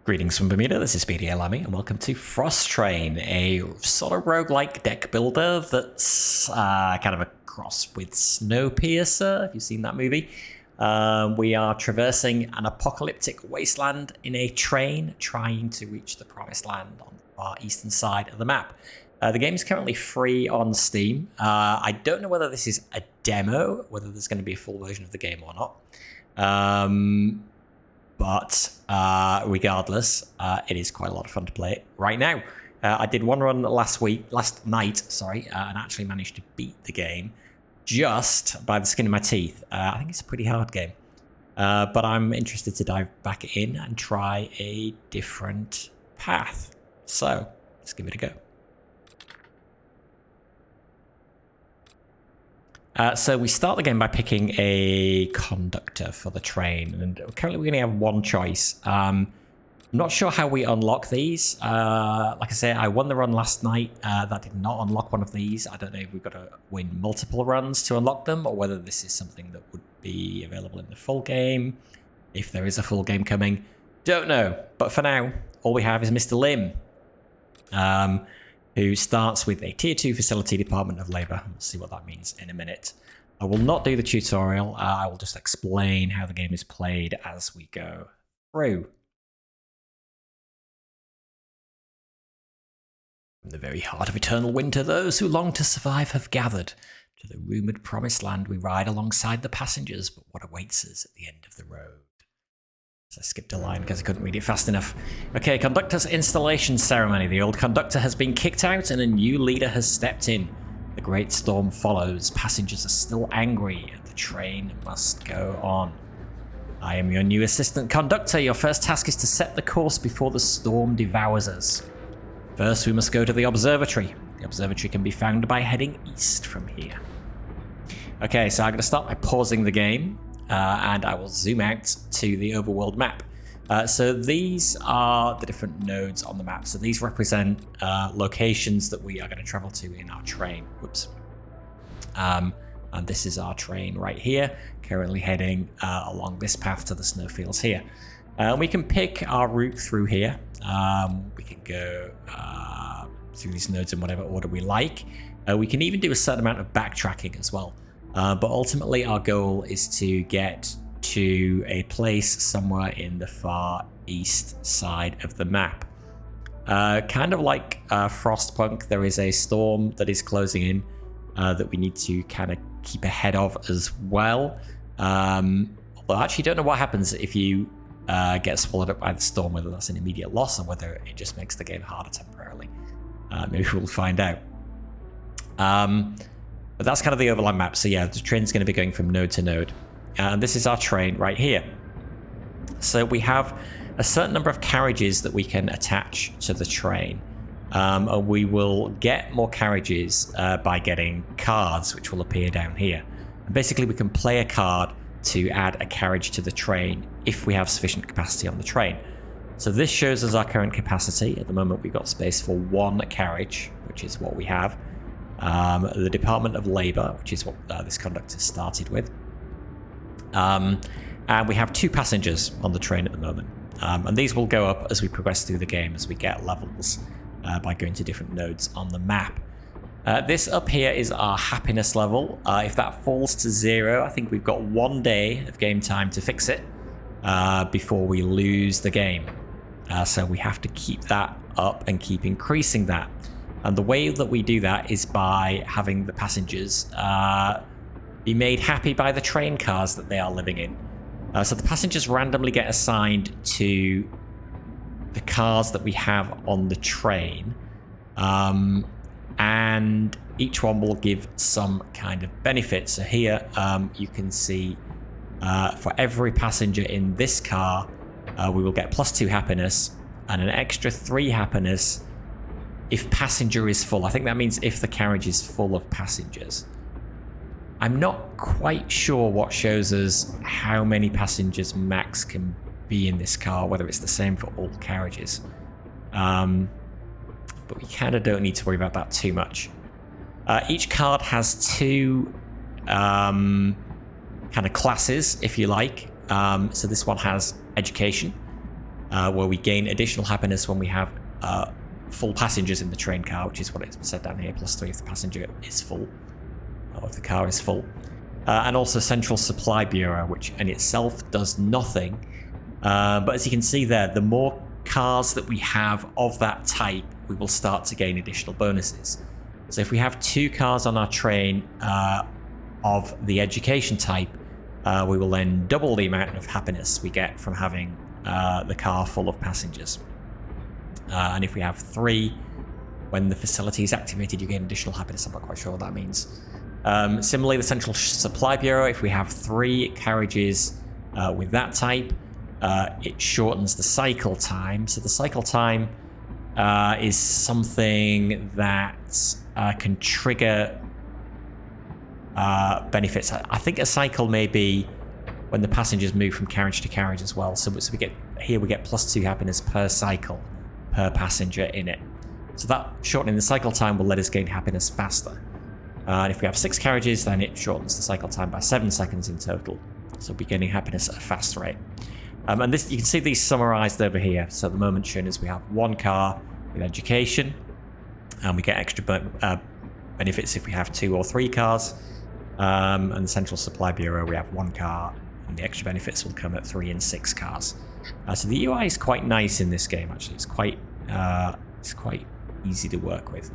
Greetings from Bermuda, this is Speedy Lamy, and welcome to Frostrain, a sort of roguelike deck builder that's kind of a cross with Snowpiercer, if you've seen that movie. We are traversing an apocalyptic wasteland in a train, trying to reach the promised land on the far eastern side of the map. The game is currently free on Steam. I don't know whether this is a demo, whether there's going to be a full version of the game or not. But regardless, it is quite a lot of fun to play it right now. I did one run last night, and actually managed to beat the game just by the skin of my teeth. I think it's a pretty hard game, but I'm interested to dive back in and try a different path. So let's give it a go. So we start the game by picking a conductor for the train, and currently we're going to have one choice. I'm not sure how we unlock these. Like I say, I won the run last night. That did not unlock one of these. I don't know if we've got to win multiple runs to unlock them, or whether this is something that would be available in the full game, if there is a full game coming. Don't know. But for now, all we have is Mr. Lim, who starts with a Tier 2 Facility Department of Labour. We'll see what that means in a minute. I will not do the tutorial. I will just explain how the game is played as we go through. From the very heart of eternal winter, those who long to survive have gathered. To the rumoured promised land we ride alongside the passengers, but what awaits us at the end of the road? So I skipped a line because I couldn't read it fast enough. Okay, conductor's installation ceremony. The old conductor has been kicked out and a new leader has stepped in. The great storm follows. Passengers are still angry and the train must go on. I am your new assistant conductor. Your first task is to set the course before the storm devours us. First, we must go to the observatory. The observatory can be found by heading east from here. Okay, so I'm going to start by pausing the game. And I will zoom out to the overworld map. So these are the different nodes on the map. So these represent locations that we are going to travel to in our train. Whoops. And this is our train right here, currently heading along this path to the snowfields here. We can pick our route through here. We can go through these nodes in whatever order we like. We can even do a certain amount of backtracking as well. But ultimately our goal is to get to a place somewhere in the far east side of the map. Kind of like Frostpunk, there is a storm that is closing in that we need to kind of keep ahead of as well. Although I actually don't know what happens if you get swallowed up by the storm, whether that's an immediate loss or whether it just makes the game harder temporarily. Maybe we'll find out. But that's kind of the overland map. So yeah, the train's going to be going from node to node. And this is our train right here. So we have a certain number of carriages that we can attach to the train. And we will get more carriages by getting cards, which will appear down here. And basically we can play a card to add a carriage to the train if we have sufficient capacity on the train. So this shows us our current capacity. At the moment we've got space for one carriage, which is what we have. The Department of Labour, which is what this conductor started with. And we have 2 passengers on the train at the moment. And these will go up as we progress through the game, as we get levels by going to different nodes on the map. This up here is our happiness level. If that falls to 0, I think we've got 1 day of game time to fix it before we lose the game. So we have to keep that up and keep increasing that. And the way that we do that is by having the passengers be made happy by the train cars that they are living in. So the passengers randomly get assigned to the cars that we have on the train. And each one will give some kind of benefit. So here you can see for every passenger in this car, we will get +2 happiness and an extra 3 happiness if passenger is full. I think that means if the carriage is full of passengers. I'm not quite sure what shows us how many passengers max can be in this car, whether it's the same for all carriages. But we kind of don't need to worry about that too much. Each card has 2 kind of classes, if you like. So this one has education. where we gain additional happiness when we have full passengers in the train car, which is what it's said down here, +3 if the passenger is full, or if the car is full. And also Central Supply Bureau, which in itself does nothing. But as you can see there, the more cars that we have of that type, we will start to gain additional bonuses. So if we have 2 cars on our train of the education type, we will then double the amount of happiness we get from having the car full of passengers. And if we have 3, when the facility is activated, you gain additional happiness. I'm not quite sure what that means. Similarly, the Central Supply Bureau, if we have 3 carriages with that type, it shortens the cycle time. So the cycle time is something that can trigger benefits. I think a cycle may be when the passengers move from carriage to carriage as well. So we get +2 happiness per cycle per passenger in it. So that shortening the cycle time will let us gain happiness faster. And if we have 6 carriages, then it shortens the cycle time by 7 seconds in total. So we'll be gaining happiness at a fast rate. And this, you can see these summarized over here. So at the moment shown is we have 1 car with education, and we get extra benefits if we have 2 or 3 cars. And the Central Supply Bureau, we have 1 car, and the extra benefits will come at 3 and 6 cars. So the UI is quite nice in this game. Actually, it's quite easy to work with.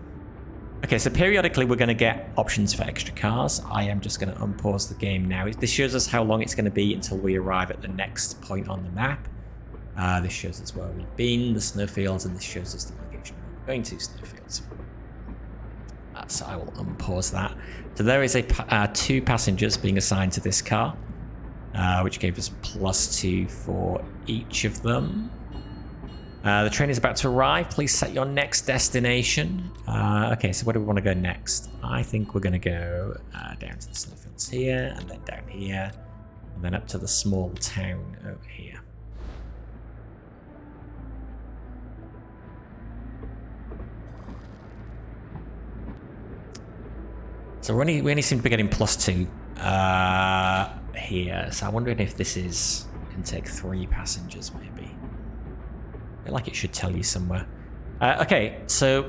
Okay, so periodically we're going to get options for extra cars. I am just going to unpause the game now. This shows us how long it's going to be until we arrive at the next point on the map. This shows us where we've been, the snowfields, and this shows us the location where we're going to, snowfields. So I will unpause that. So there is 2 passengers being assigned to this car, which gave us +2 for each of them. The train is about to arrive. Please set your next destination. Okay, so where do we want to go next? I think we're going to go down to the snowfields here, and then down here, and then up to the small town over here. So we only seem to be getting +2 here. So I'm wondering if this can take 3 passengers maybe. I feel like it should tell you somewhere. Okay, so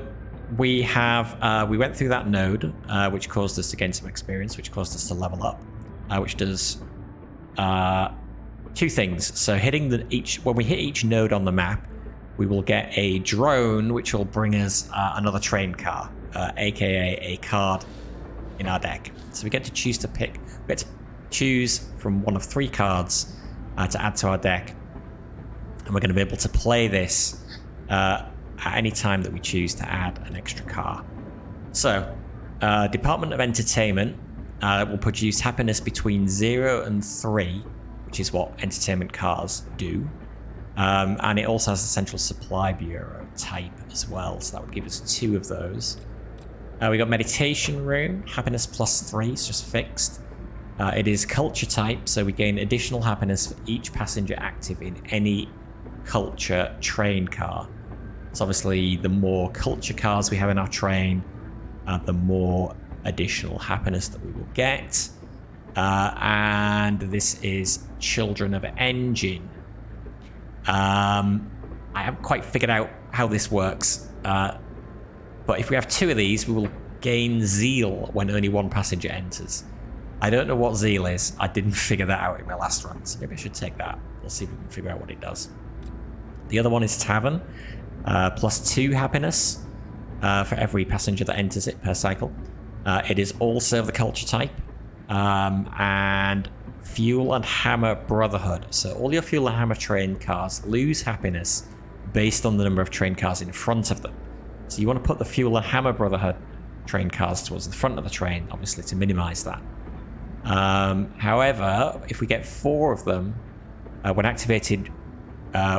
we went through that node, which caused us to gain some experience, which caused us to level up, which does 2 things. So when we hit each node on the map, we will get a drone, which will bring us another train car, aka a card in our deck. So we get to choose from one of 3 cards to add to our deck. And we're going to be able to play this at any time that we choose to add an extra car. So, Department of Entertainment will produce happiness between 0 and 3, which is what entertainment cars do. And it also has a Central Supply Bureau type as well, so that would give us 2 of those. We got Meditation Room, happiness +3, it's just fixed. It is culture type, so we gain additional happiness for each passenger active in any culture train car. So obviously the more culture cars we have in our train, the more additional happiness that we will get. And this is Children of Engine. I haven't quite figured out how this works, but if we have 2 of these, we will gain zeal when only 1 passenger enters. I don't know what zeal is. I didn't figure that out in my last run, so maybe I should take that. We'll see if we can figure out what it does. The other one is Tavern, +2 happiness for every passenger that enters it per cycle. It is also the culture type, and Fuel and Hammer Brotherhood. So all your Fuel and Hammer train cars lose happiness based on the number of train cars in front of them. So you want to put the Fuel and Hammer Brotherhood train cars towards the front of the train, obviously to minimize that. However, if we get 4 of them, when activated,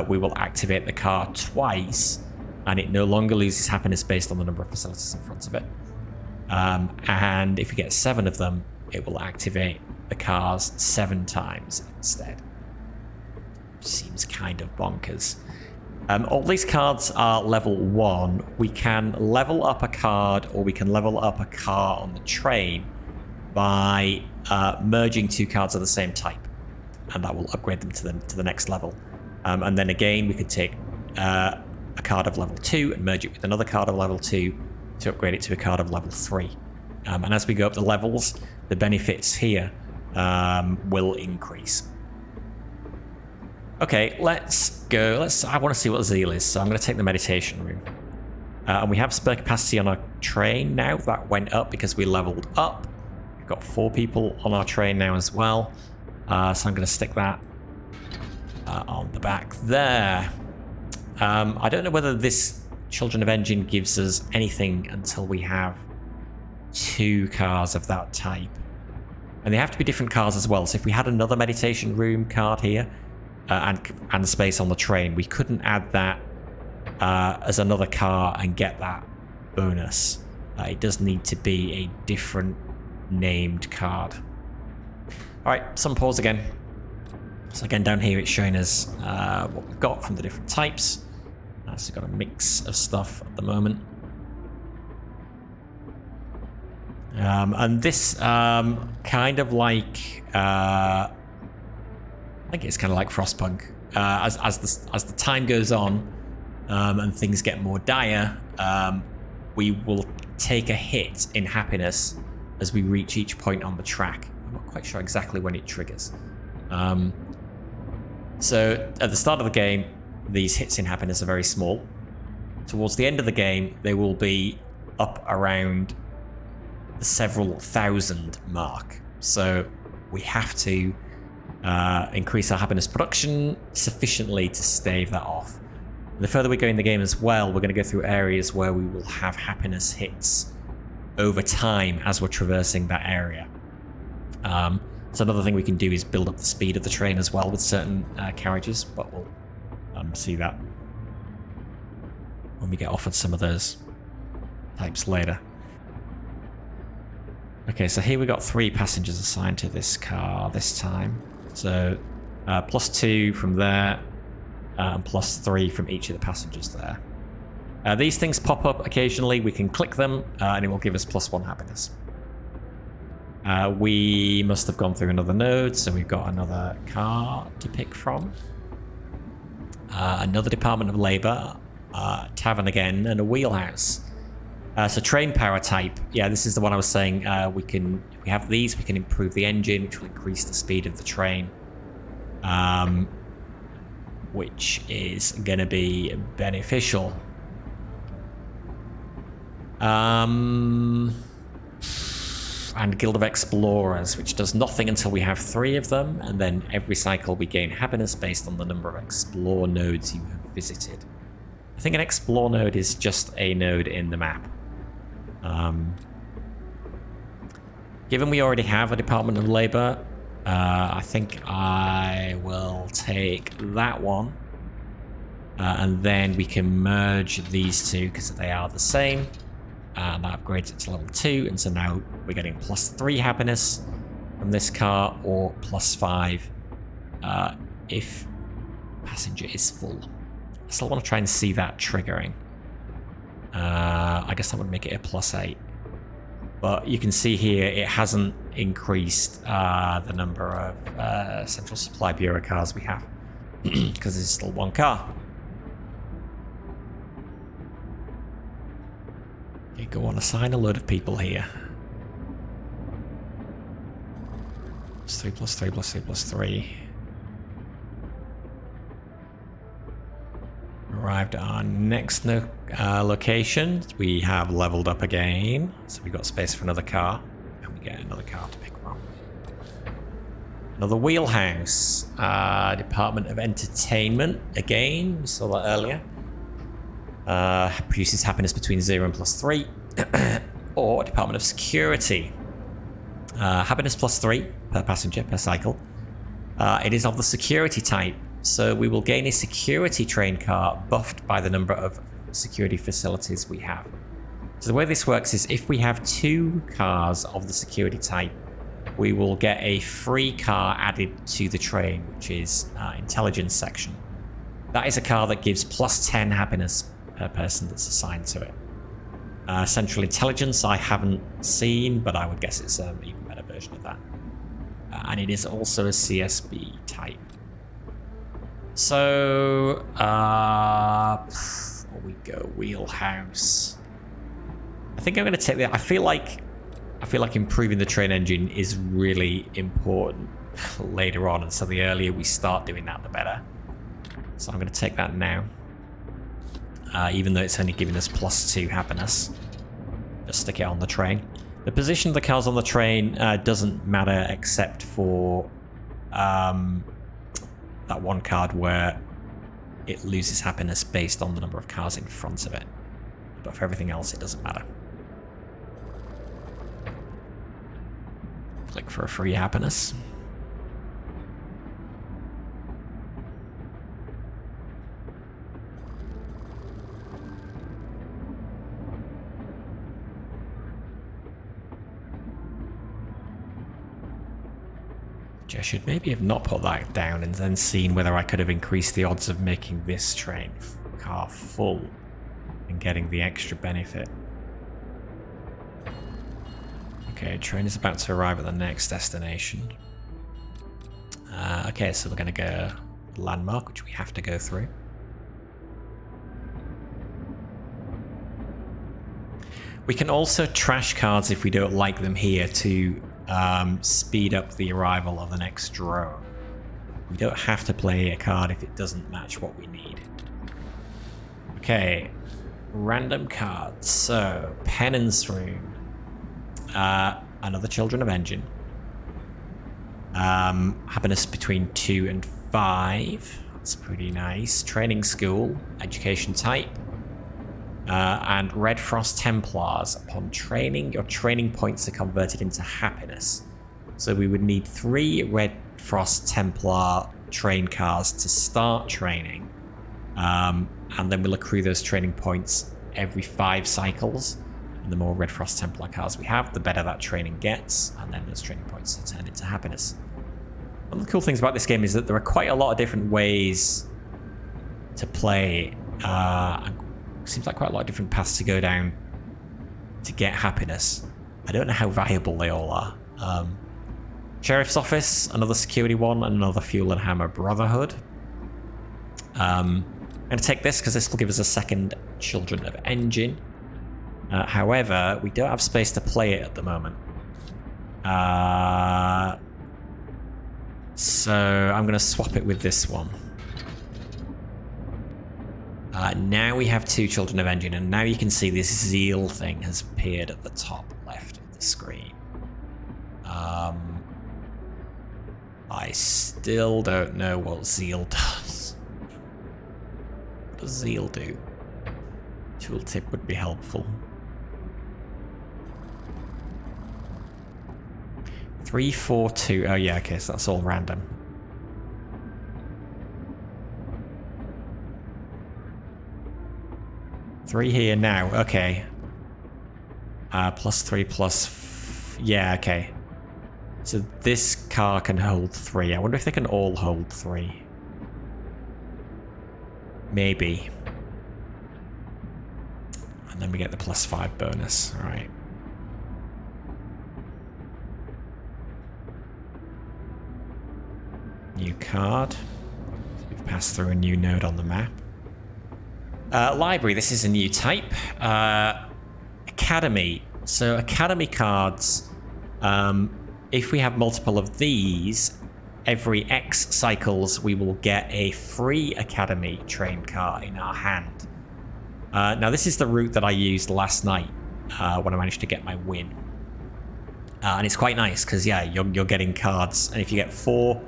we will activate the car twice, and it no longer loses happiness based on the number of facilities in front of it. And if we get 7 of them, it will activate the cars 7 times instead. Seems kind of bonkers. All these cards are level 1. We can level up a card, or we can level up a car on the train by merging 2 cards of the same type, and that will upgrade them to the next level. And then again, we could take a card of level 2 and merge it with another card of level 2 to upgrade it to a card of level 3. And as we go up the levels, the benefits here will increase. Okay, let's go. I want to see what Zeal is, so I'm going to take the meditation room. And we have spare capacity on our train now. That went up because we leveled up. We've got 4 people on our train now as well. So I'm going to stick that on the back there. I don't know whether this Children of Engine gives us anything until we have 2 cars of that type. And they have to be different cars as well. So if we had another meditation room card here and space on the train, we couldn't add that as another car and get that bonus. It does need to be a different named card. Alright, some pause again. So again, down here it's showing us what we've got from the different types. So we've got a mix of stuff at the moment. And this kind of like I think it's kind of like Frostpunk. As the time goes on and things get more dire, we will take a hit in happiness as we reach each point on the track. I'm not quite sure exactly when it triggers. So at the start of the game, these hits in happiness are very small. Towards the end of the game, they will be up around the several thousand mark. So we have to increase our happiness production sufficiently to stave that off. And the further we go in the game as well, we're going to go through areas where we will have happiness hits over time as we're traversing that area. So another thing we can do is build up the speed of the train as well with certain carriages, but we'll see that when we get offered some of those types later. Okay, so here we got 3 passengers assigned to this car this time. So +2 from there, and +3 from each of the passengers there. These things pop up occasionally. We can click them, and it will give us +1 happiness. We must have gone through another node, so we've got another car to pick from. Another Department of Labour, tavern again, and a wheelhouse. So train power type, yeah, this is the one I was saying. If we have these, we can improve the engine, which will increase the speed of the train, which is going to be beneficial. And Guild of Explorers, which does nothing until we have 3 of them, and then every cycle we gain happiness based on the number of explore nodes you have visited. I think an explore node is just a node in the map. Given we already have a Department of Labour, I think I will take that one, and then we can merge these 2 because they are the same. And that upgrades it to level 2, and so now we're getting +3 happiness from this car, or +5 if passenger is full. I still want to try and see that triggering. I guess that would make it a +8. But you can see here it hasn't increased the number of Central Supply Bureau cars we have, because it's still 1 car. Okay, go on, assign a load of people here. +3, +3, +3, +3. Arrived at our next location. We have leveled up again, so we got space for another car, and we get another car to pick from. Another wheelhouse. Department of Entertainment again. We saw that earlier. Produces happiness between 0 and +3. Or Department of Security. Happiness +3 per passenger per cycle. It is of the security type, so we will gain a security train car buffed by the number of security facilities we have. So the way this works is if we have 2 cars of the security type, we will get a free car added to the train, which is intelligence section. That is a car that gives +10 happiness per person that's assigned to it. Central Intelligence I haven't seen, but I would guess it's an even better version of that. And it is also a CSB type. So, we go wheelhouse. I think I'm going to take that. I feel like improving the train engine is really important later on, and so the earlier we start doing that, the better. So I'm going to take that now, even though it's only giving us +2 happiness. Just stick it on the train. The position of the cars on the train doesn't matter except for that one card where it loses happiness based on the number of cars in front of it. But for everything else, it doesn't matter. Click for a free happiness. I should maybe have not put that down and then seen whether I could have increased the odds of making this train car full and getting the extra benefit. Okay, train is about to arrive at the next destination. Okay, so we're going to go landmark, which we have to go through. We can also trash cards if we don't like them here to speed up the arrival of the next drone. We don't have to play a card if it doesn't match what we need. Okay, random cards. So, Penance Room. Another Children of Engine. Happiness between 2 and 5. That's pretty nice. Training School. Education type. And Red Frost Templars. Upon training, your training points are converted into happiness. So we would need 3 Red Frost Templar train cars to start training. And then we'll accrue those training points every 5 cycles. And the more Red Frost Templar cars we have, the better that training gets. And then those training points are turned into happiness. One of the cool things about this game is that there are quite a lot of different ways to play. Seems like quite a lot of different paths to go down to get happiness. I don't know how viable they all are. Sheriff's Office, another security one, and another Fuel and Hammer Brotherhood. I'm going to take this because this will give us a second Children of Engine. However, we don't have space to play it at the moment. So I'm going to swap it with this one. Now we have 2 Children of Engine, and now you can see this Zeal thing has appeared at the top left of the screen. I still don't know what Zeal does. What does Zeal do? Tooltip would be helpful. 3, 4, 2. Oh yeah, okay, so that's all random. Three here now, okay. +3 plus... yeah, okay. So this car can hold 3. I wonder if they can all hold 3. Maybe. And then we get the +5 bonus, alright. New card. We've passed through a new node on the map. Library, this is a new type. Academy. So Academy cards, if we have multiple of these, every X cycles we will get a free Academy train car in our hand. Now this is the route that I used last night when I managed to get my win. And it's quite nice because, yeah, you're getting cards. And if you get 4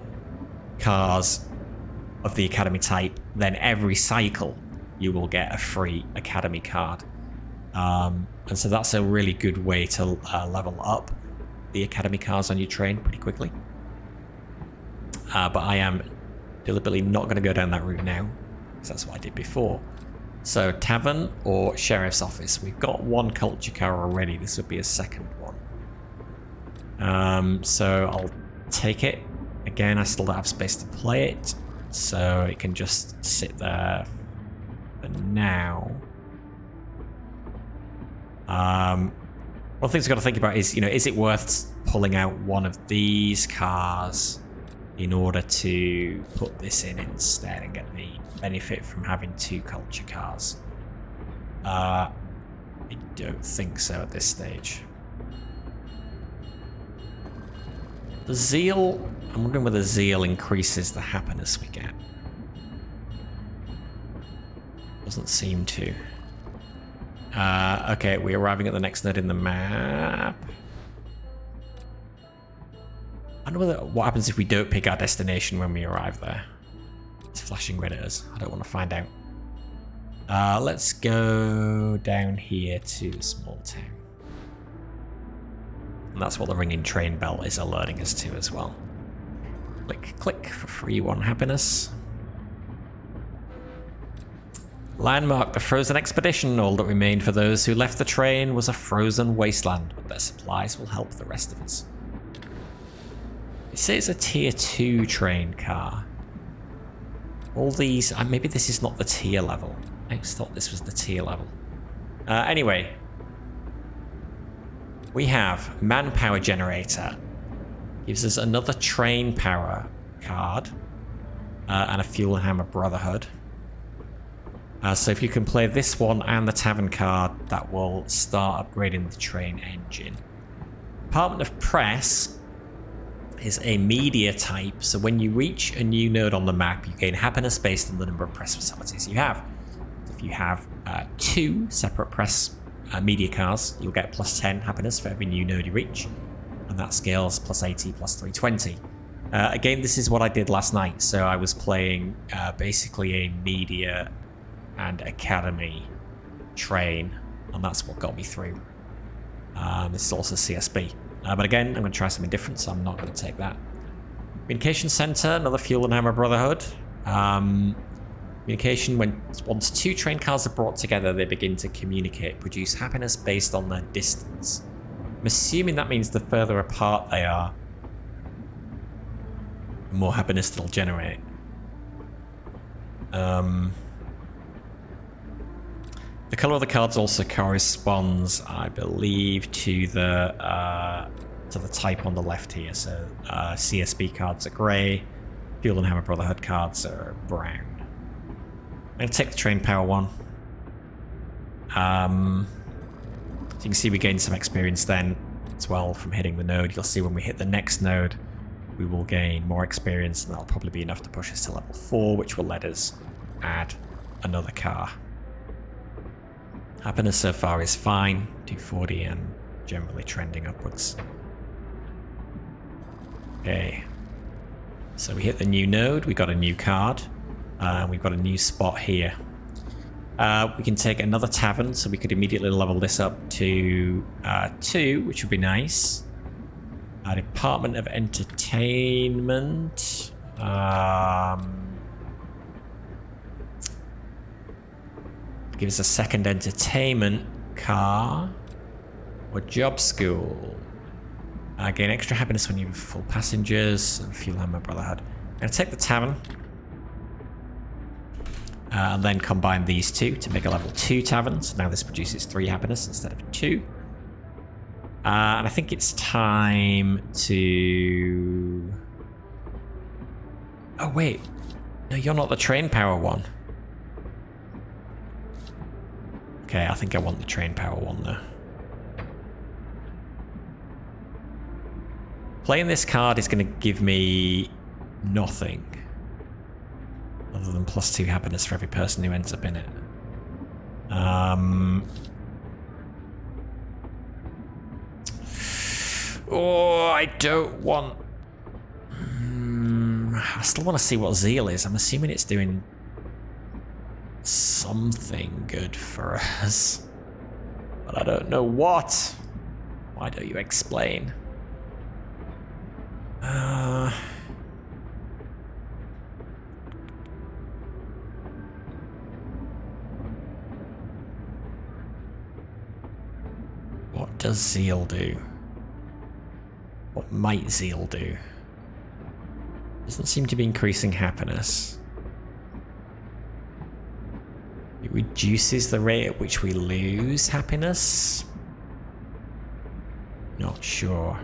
cars of the Academy type, then every cycle you will get a free Academy card. And so that's a really good way to level up the Academy cars on your train pretty quickly. But I am deliberately not going to go down that route now, because that's what I did before. So Tavern or Sheriff's Office. We've got 1 culture car already. This would be a second one. So I'll take it. Again, I still don't have space to play it, so it can just sit there for now. One thing I've got to think about is, is it worth pulling out one of these cars in order to put this in instead and get the benefit from having 2 culture cars. I don't think so at this stage. The zeal, I'm wondering whether zeal increases the happiness we get. Doesn't seem to. Okay, we're arriving at the next node in the map. I wonder what happens if we don't pick our destination when we arrive there. It's flashing red at us. I don't want to find out. Let's go down here to the small town. And that's what the ringing train bell is alerting us to as well. Click, click for free 1 happiness. Landmark, the frozen expedition. All that remained for those who left the train was a frozen wasteland, but their supplies will help the rest of us. It says a tier 2 train car. All these, maybe this is not the tier level. I just thought this was the tier level. Anyway, we have manpower generator. Gives us another train power card and a fuel and hammer brotherhood. So if you can play this one and the tavern card, that will start upgrading the train engine. Department of Press is a media type, so when you reach a new node on the map, you gain happiness based on the number of press facilities you have. If you have 2 separate press media cars, you'll get plus 10 happiness for every new node you reach, and that scales plus 80 plus 320. Again, this is what I did last night, so I was playing basically a media and academy train, and that's what got me through. This is also CSB. But again, I'm going to try something different, so I'm not going to take that. Communication Center, another Fuel and Hammer Brotherhood. Communication, once 2 train cars are brought together, they begin to communicate, produce happiness based on their distance. I'm assuming that means the further apart they are, the more happiness they'll generate. The color of the cards also corresponds, I believe, to the type on the left here. So CSB cards are grey, Fuel and Hammer Brotherhood cards are brown. I'm going to take the train power one. So you can see we gain some experience then as well from hitting the node. You'll see when we hit the next node, we will gain more experience, and that'll probably be enough to push us to level 4, which will let us add another car. Happiness so far is fine, 240 and generally trending upwards. Okay, so we hit the new node, we got a new card, we've got a new spot here. We can take another tavern, so we could immediately level this up to 2, which would be nice. Department of Entertainment. Give us a second entertainment car. Or job school. Gain extra happiness when you have full passengers. And Fuel Hammer Brotherhood. I'm going to take the tavern. And then combine these 2 to make a level 2 tavern. So now this produces 3 happiness instead of 2. And I think it's time to... Oh, wait. No, you're not the train power one. Okay, I think I want the train power one, though. Playing this card is going to give me nothing. Other than plus 2 happiness for every person who ends up in it. Oh, I don't want... I still want to see what Zeal is. I'm assuming it's doing something good for us. But I don't know what. Why don't you explain? What does Zeal do? What might Zeal do? Doesn't seem to be increasing happiness. It reduces the rate at which we lose happiness? Not sure.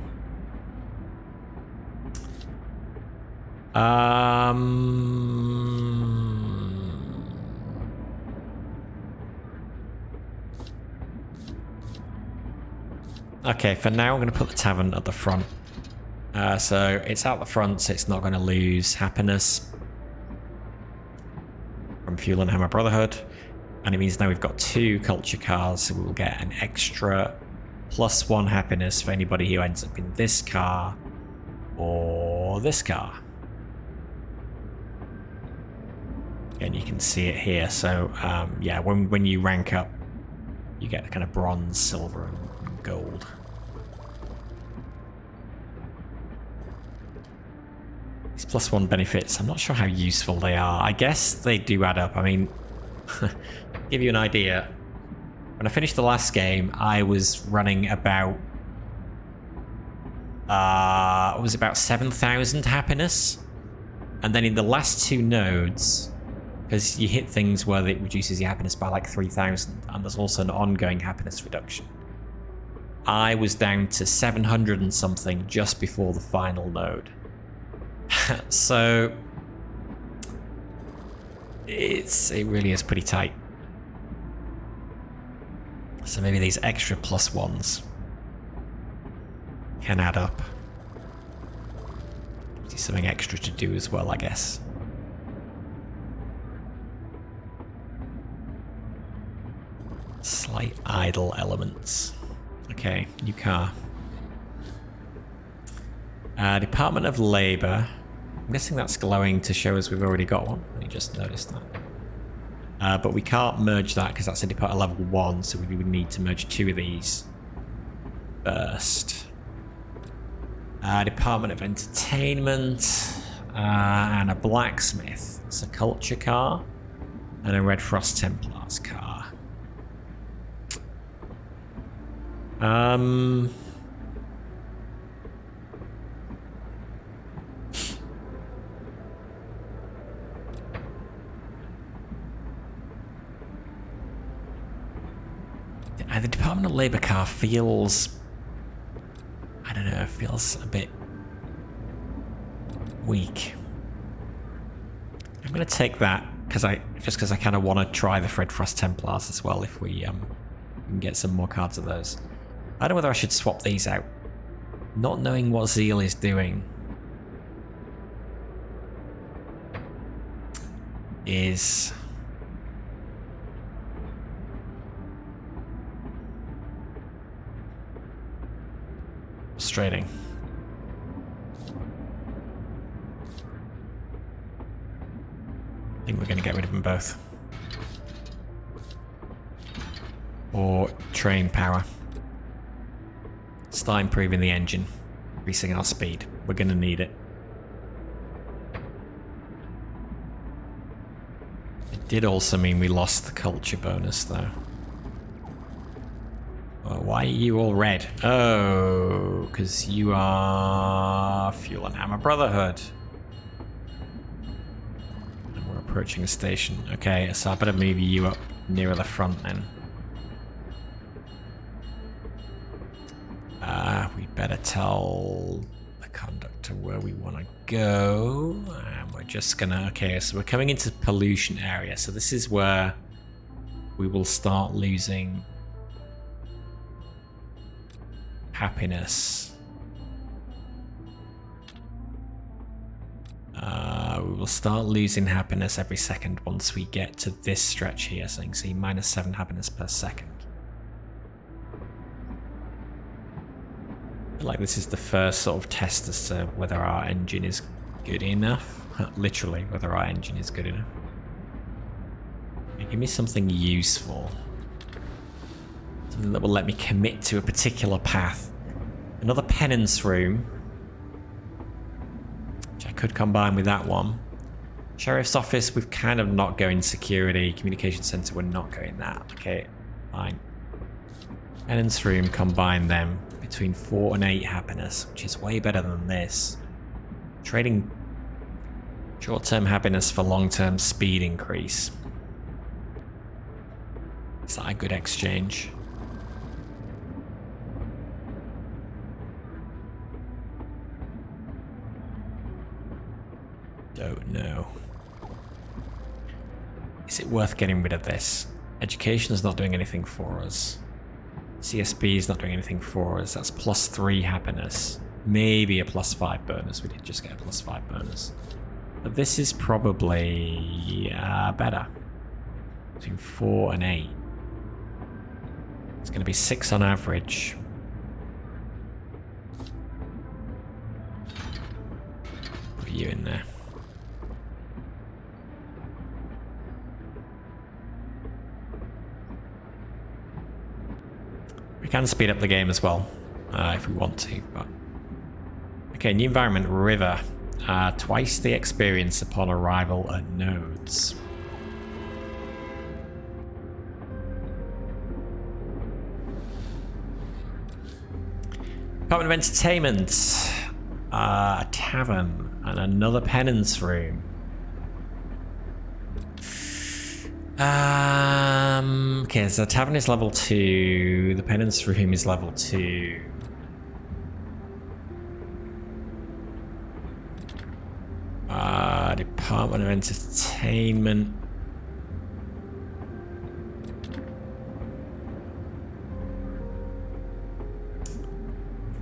Okay, for now I'm going to put the tavern at the front. So it's out the front, so it's not going to lose happiness from Fuel and Hammer Brotherhood. And it means now we've got 2 culture cars, so we will get an extra +1 happiness for anybody who ends up in this car or this car. And you can see it here. So yeah, when you rank up, you get kind of bronze, silver, and gold. These +1 benefits, I'm not sure how useful they are. I guess they do add up. I mean, give you an idea. When I finished the last game, I was running about it was about 7,000 happiness, and then in the last 2 nodes, because you hit things where it reduces your happiness by like 3,000, and there's also an ongoing happiness reduction, I was down to 700 and something just before the final node. So it really is pretty tight. So maybe these extra +1s can add up. There's something extra to do as well, I guess. Slight idle elements. Okay, new car. Department of Labour. I'm guessing that's glowing to show us we've already got one. I just noticed that. But we can't merge that because that's a department level 1, so we would need to merge 2 of these first. Department of Entertainment and a blacksmith. It's a culture car and a Red Frost Templars car. The Department of Labour car feels, I don't know, feels a bit weak. I'm going to take that because I kind of want to try the Red Frost Templars as well if we can get some more cards of those. I don't know whether I should swap these out. Not knowing what Zeal is doing is frustrating. I think we're going to get rid of them both. Or train power. Start improving the engine, increasing our speed. We're going to need it. It did also mean we lost the culture bonus, though. Well, why are you all red? Oh, because you are Fuel and Hammer Brotherhood. And we're approaching a station. Okay, so I better move you up nearer the front then. We better tell the conductor where we want to go. And we're just gonna, okay, so we're coming into pollution area. So this is where we will start losing happiness. We will start losing happiness every second once we get to this stretch here. So you can see -7 happiness per second. I feel like this is the first sort of test as to whether our engine is good enough. Literally, whether our engine is good enough. Okay, give me something useful. Something that will let me commit to a particular path. Another penance room, which I could combine with that one. Sheriff's office, we've kind of not going security. Communication center, we're not going that. Okay, fine. Penance room, combine them. Between 4 and 8 happiness, which is way better than this. Trading short-term happiness for long-term speed increase. Is that a good exchange? Is it worth getting rid of this? Education is not doing anything for us. CSB is not doing anything for us. That's +3 happiness. Maybe a +5 bonus. We did just get a +5 bonus. But this is probably better. Between 4 and 8. It's going to be 6 on average. Put you in there. We can speed up the game as well, if we want to. But okay, new environment, river. Twice the experience upon arrival at nodes. Department of Entertainment. A tavern and another penance room. Okay, so the tavern is level 2. The penance room is level 2. Department of Entertainment.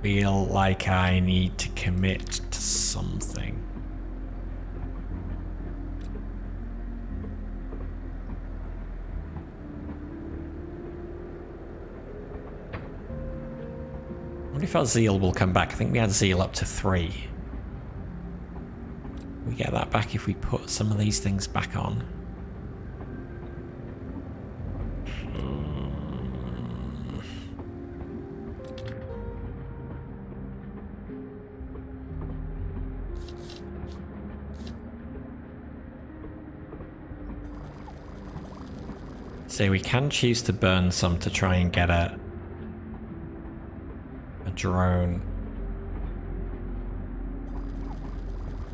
Feel like I need to commit to something. I wonder if our zeal will come back. I think we had zeal up to 3. We get that back if we put some of these things back on. So we can choose to burn some to try and get a drone.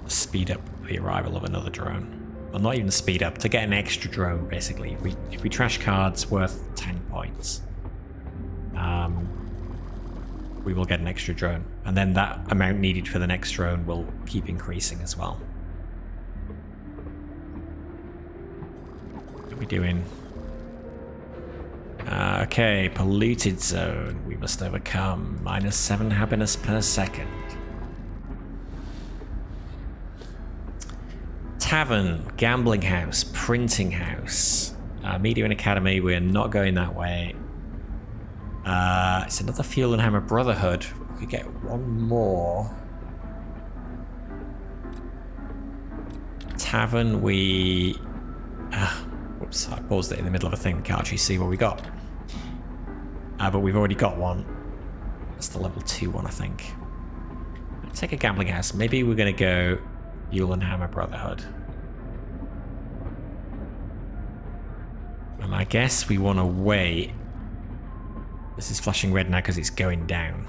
Speed up the arrival of another drone. Well, not even speed up, to get an extra drone, basically. If we trash cards worth 10 points, we will get an extra drone. And then that amount needed for the next drone will keep increasing as well. What are we doing? Okay, polluted zone. We must overcome. -7 happiness per second. Tavern, gambling house, printing house, media and academy. We're not going that way. It's another Fuel and Hammer Brotherhood. We could get one more. Tavern, we... whoops, I paused it in the middle of a thing. We can't actually see what we got. But we've already got one. That's the level 2 one, I think. Let's take a gambling house. Maybe we're going to go Fuel and Hammer Brotherhood. And I guess we want to wait. This is flashing red now because it's going down.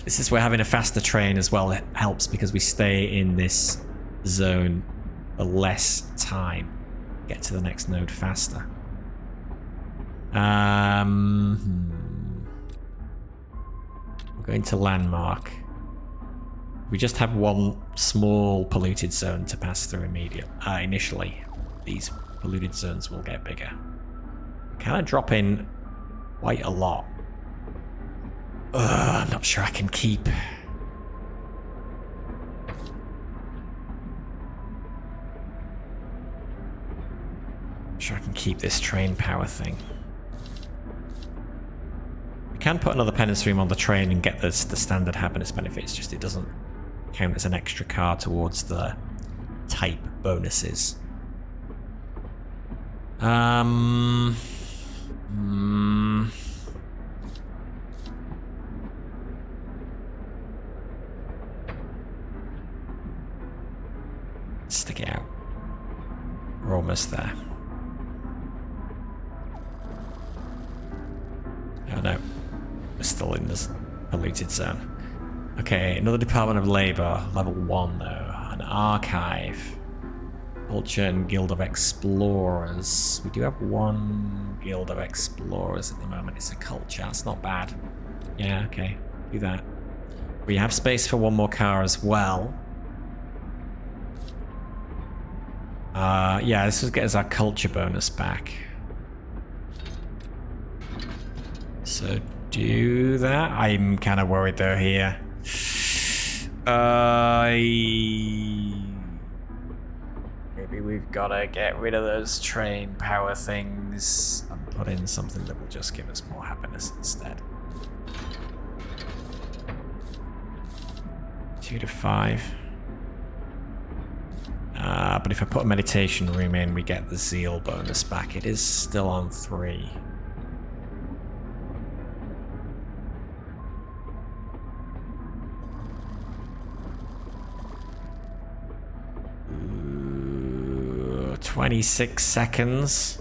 This is where having a faster train as well helps, because we stay in this zone for less time. Get to the next node faster. We're going to landmark. We just have one small polluted zone to pass through initially. These polluted zones will get bigger. Kind of drop in quite a lot. I'm not sure I can keep. Not sure I can keep this train power thing. We can put another penance room on the train and get the standard happiness benefits, just it doesn't count as an extra car towards the type bonuses. Stick it out. We're almost there. Oh no, we're still in this polluted zone. Okay, another Department of Labor, level 1 though. An archive. Culture and Guild of Explorers. We do have one Guild of Explorers at the moment. It's a culture. That's not bad. Yeah, okay. Do that. We have space for one more car as well. Yeah, this will get us our culture bonus back. So do that. I'm kind of worried though here. Maybe we've got to get rid of those train power things and put in something that will just give us more happiness instead. 2 to 5. But if I put a meditation room in, we get the zeal bonus back. It is still on 3. Ooh, 26 seconds.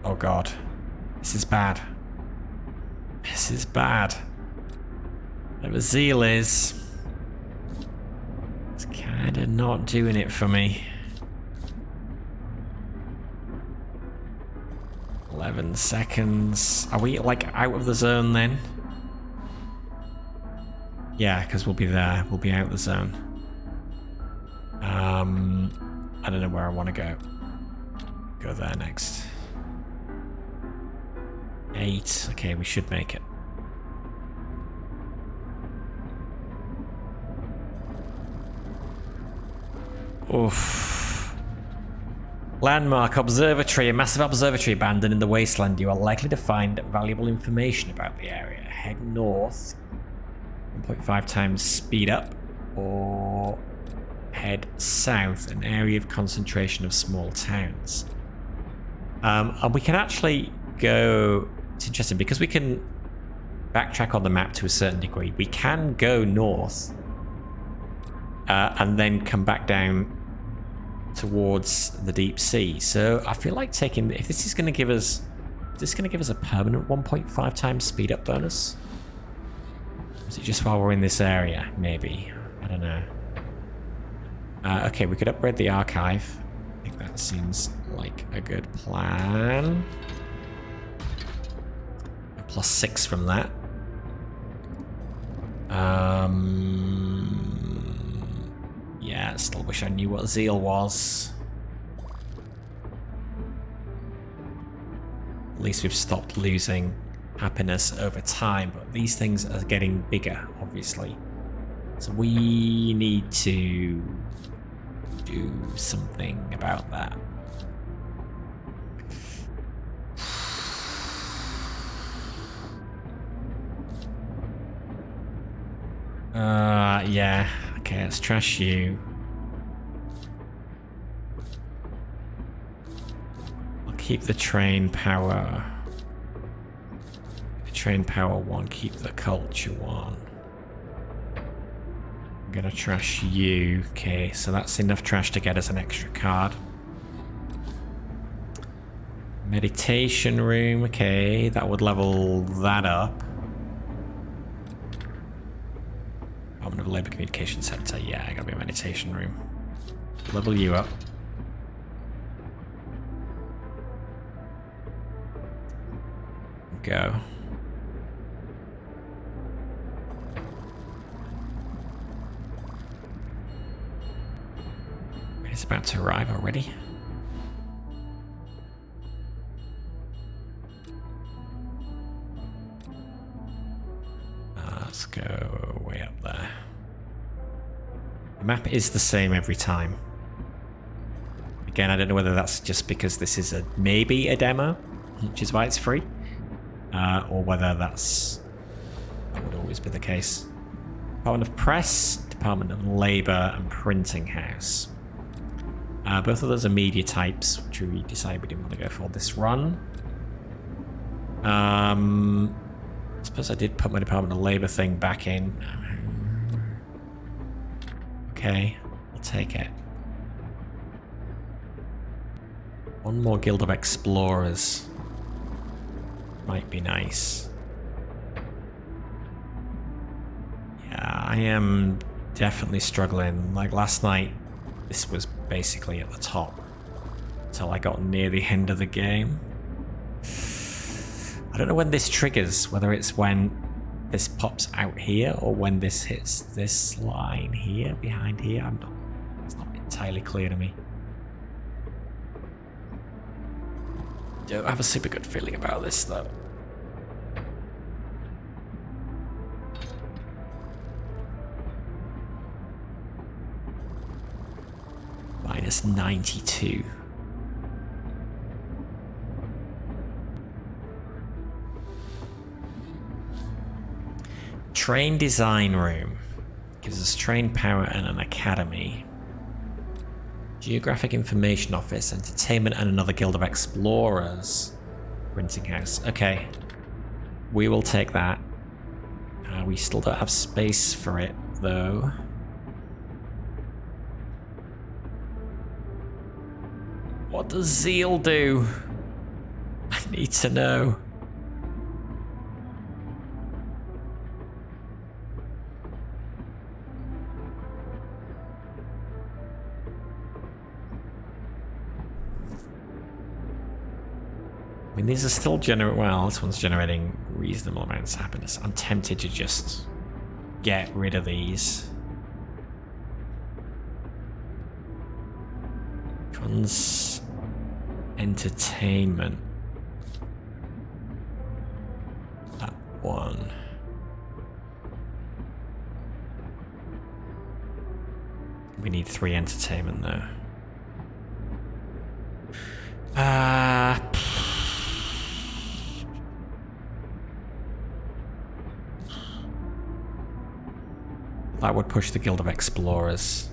Oh god. This is bad. This is bad. Whatever zeal is, it's kind of not doing it for me. 11 seconds. Are we like out of the zone then? Yeah, because we'll be there. We'll be out of the zone. I don't know where I want to go. Go there next. 8. Okay, we should make it. Oof. Landmark observatory. A massive observatory abandoned in the wasteland. You are likely to find valuable information about the area. Head north. 1.5 times speed up. Or head south. An area of concentration of small towns. And we can actually go... It's interesting because we can backtrack on the map to a certain degree. We can go north and then come back down towards the deep sea. So I feel like taking, if this is going to give us, is this going to give us a permanent 1.5 times speed up bonus? Or is it just while we're in this area? Maybe. I don't know. Okay, we could upgrade the archive. I think that seems like a good plan. Plus 6 from that. Yeah, still wish I knew what zeal was. At least we've stopped losing happiness over time, but these things are getting bigger, obviously. So we need to do something about that. Yeah. Okay, let's trash you. I'll keep the train power. The train power 1, keep the culture 1. I'm gonna trash you. Okay, so that's enough trash to get us an extra card. Meditation room, okay, that would level that up. Department of Labour Communication Centre. Yeah, I gotta be a meditation room. Level you up. Go. It's about to arrive already. Let's go way up there. The map is the same every time. Again, I don't know whether that's just because this is maybe a demo, which is why it's free, or whether that would always be the case. Department of Press, Department of Labour, and Printing House. Both of those are media types, which we decided we didn't want to go for this run. I suppose I did put my Department of Labour thing back in. Okay, I'll take it. One more Guild of Explorers. Might be nice. Yeah, I am definitely struggling. Like last night, this was basically at the top until I got near the end of the game. I don't know when this triggers, whether it's when this pops out here or when this hits this line here, behind here. It's not entirely clear to me. Don't have a super good feeling about this though. Minus 92. Train design room. Gives us train power and an academy. Geographic information office, entertainment and another guild of explorers. Printing house. Okay. We will take that. We still don't have space for it though. What does Zeal do? I need to know. I mean, these are still well, this one's generating reasonable amounts of happiness. I'm tempted to just get rid of these. Which one's entertainment? That one. We need 3 entertainment though. That would push the Guild of Explorers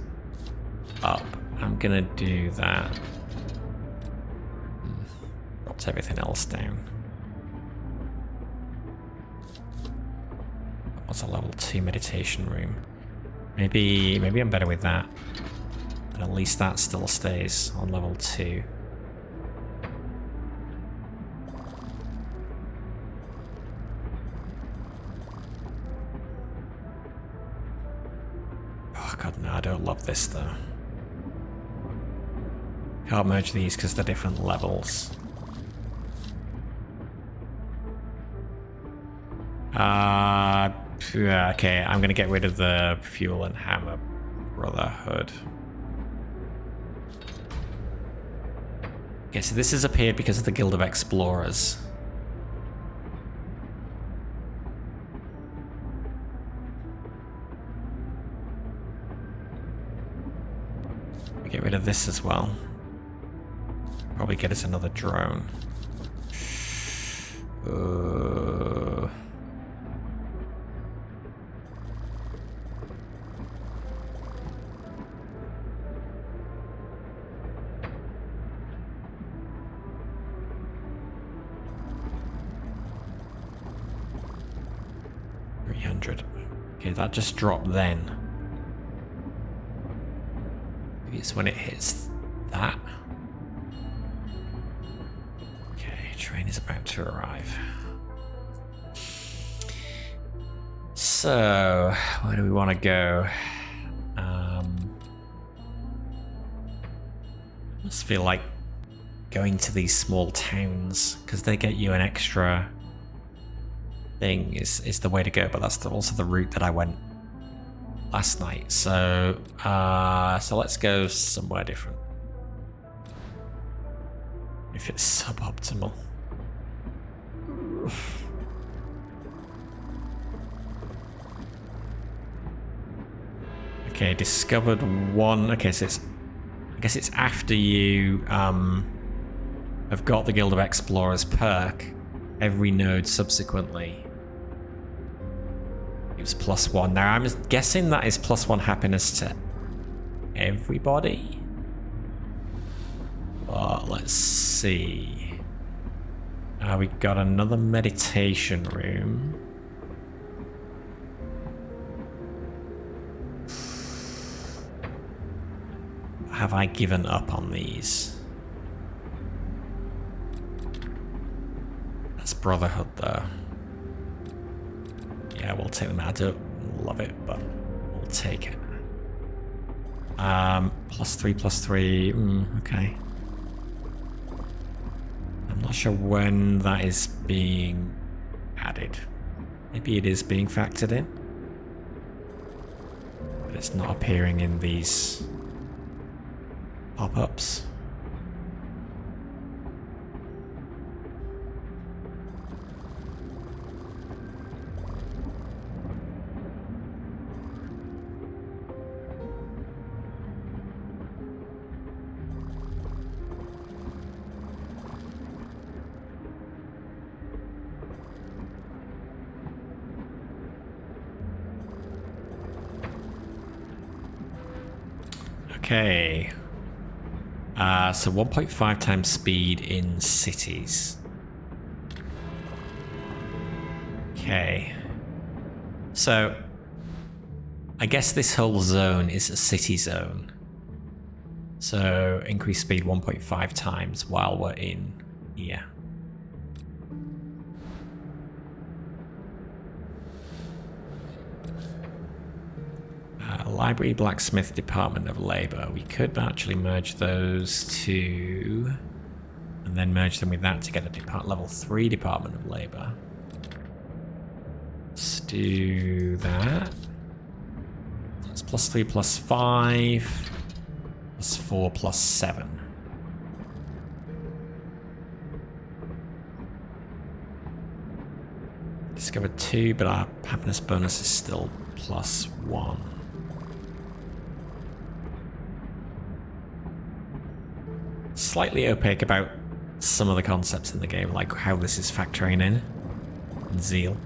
up. I'm gonna do that. Drops everything else down. What's a level 2 meditation room? Maybe I'm better with that. And at least that still stays on level 2. Oh god, no, I don't love this though. Can't merge these because they're different levels. Yeah, okay, I'm gonna get rid of the Fuel and Hammer Brotherhood. Okay, so this has appeared because of the Guild of Explorers. We get rid of this as well. Probably get us another drone. 300. Okay, that just dropped then. Maybe it's when it hits that. Okay, train is about to arrive. So, where do we want to go? Must feel like going to these small towns because they get you an extra thing is the way to go, but that's also the route that I went last night. So let's go somewhere different. If it's suboptimal. Okay, discovered one. Okay, so I guess it's after you have got the Guild of Explorers perk. Every node subsequently gives +1. Now I'm guessing that is +1 happiness to everybody. But let's see. We got another meditation room. Have I given up on these? That's Brotherhood though. Yeah, we'll take them. I don't love it, but we'll take it. +3/+3. Okay. I'm not sure when that is being added. Maybe it is being factored in, but it's not appearing in these pop-ups. Okay. So 1.5 times speed in cities. Okay. So I guess this whole zone is a city zone. So increase speed 1.5 times while we're in here. Library, Blacksmith, Department of Labor. We could actually merge those two and then merge them with that to get a level 3 Department of Labor. Let's do that. That's +3 +5 +4 +7. Discovered 2, but our happiness bonus is still +1. Slightly opaque about some of the concepts in the game, like how this is factoring in and zeal.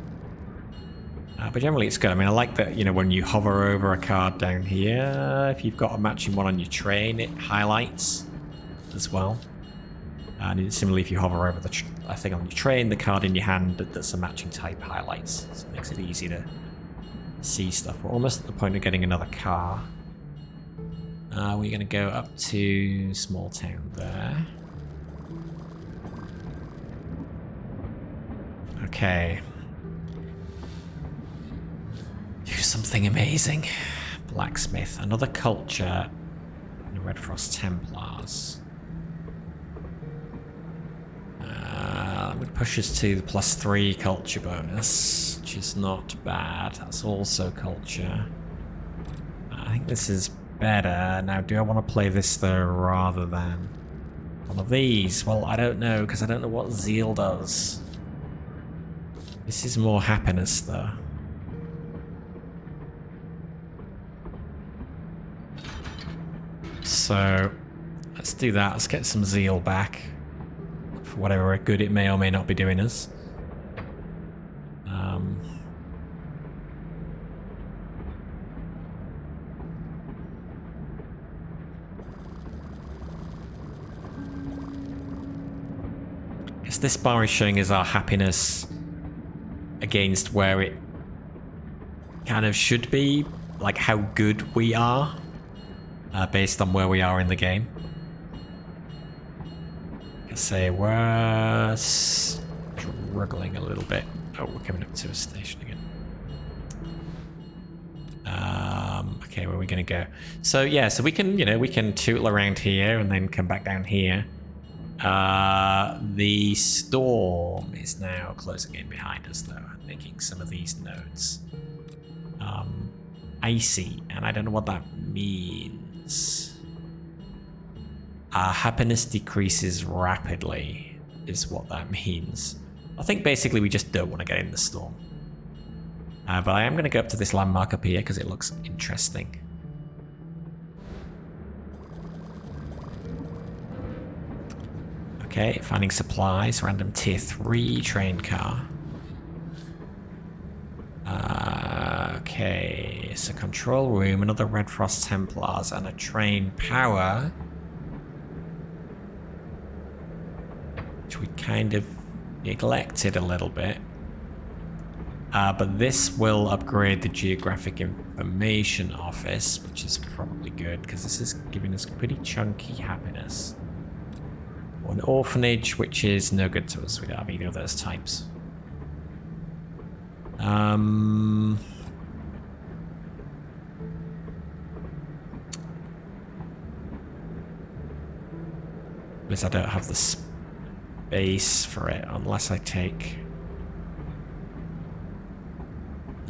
But generally it's good. I mean, I like that, you know, when you hover over a card down here, if you've got a matching one on your train, it highlights as well. And similarly, if you hover over the thing on your train, the card in your hand that's a matching type highlights. So it makes it easy to see stuff. We're almost at the point of getting another car. We're going to go up to small town there. Okay. Do something amazing. Blacksmith. Another culture in the Red Frost Templars. That would push us to the +3 culture bonus, which is not bad. That's also culture. I think this is better. Now, do I want to play this though rather than one of these? Well, I don't know, because I don't know what zeal does. This is more happiness though. So let's do that. Let's get some zeal back for whatever good it may or may not be doing us. This bar is showing us our happiness against where it kind of should be, like how good we are, based on where we are in the game. I say we're struggling a little bit. Oh, we're coming up to a station again. Okay, where are we going to go? So yeah, so we can, you know, we can tootle around here and then come back down here. The storm is now closing in behind us though, making some of these nodes icy, and I don't know what that means. Happiness decreases rapidly is what that means. I think basically we just don't want to get in the storm. But I am going to go up to this landmark up here because it looks interesting. Okay, finding supplies, random tier 3 train car. Okay, so control room, another Red Frost Templars, and a train power. Which we kind of neglected a little bit. But this will upgrade the Geographic Information Office, which is probably good, because this is giving us pretty chunky happiness. An orphanage, which is no good to us. We don't have either of those types. Because I don't have the space for it unless I take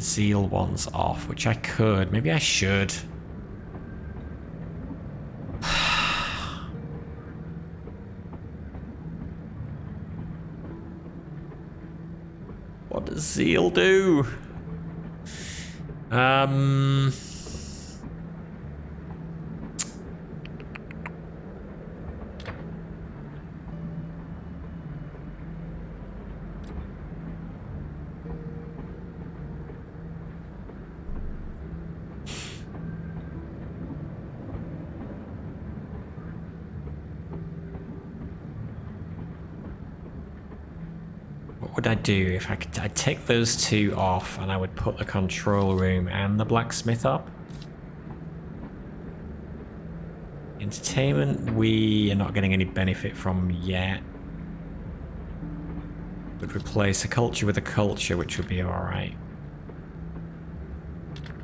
Zeal ones off, which I could. Maybe I should. What does Zeal do? What would I do if I could? I'd take those two off and I would put the control room and the blacksmith up. Entertainment, we are not getting any benefit from yet. Would replace a culture with a culture, which would be alright.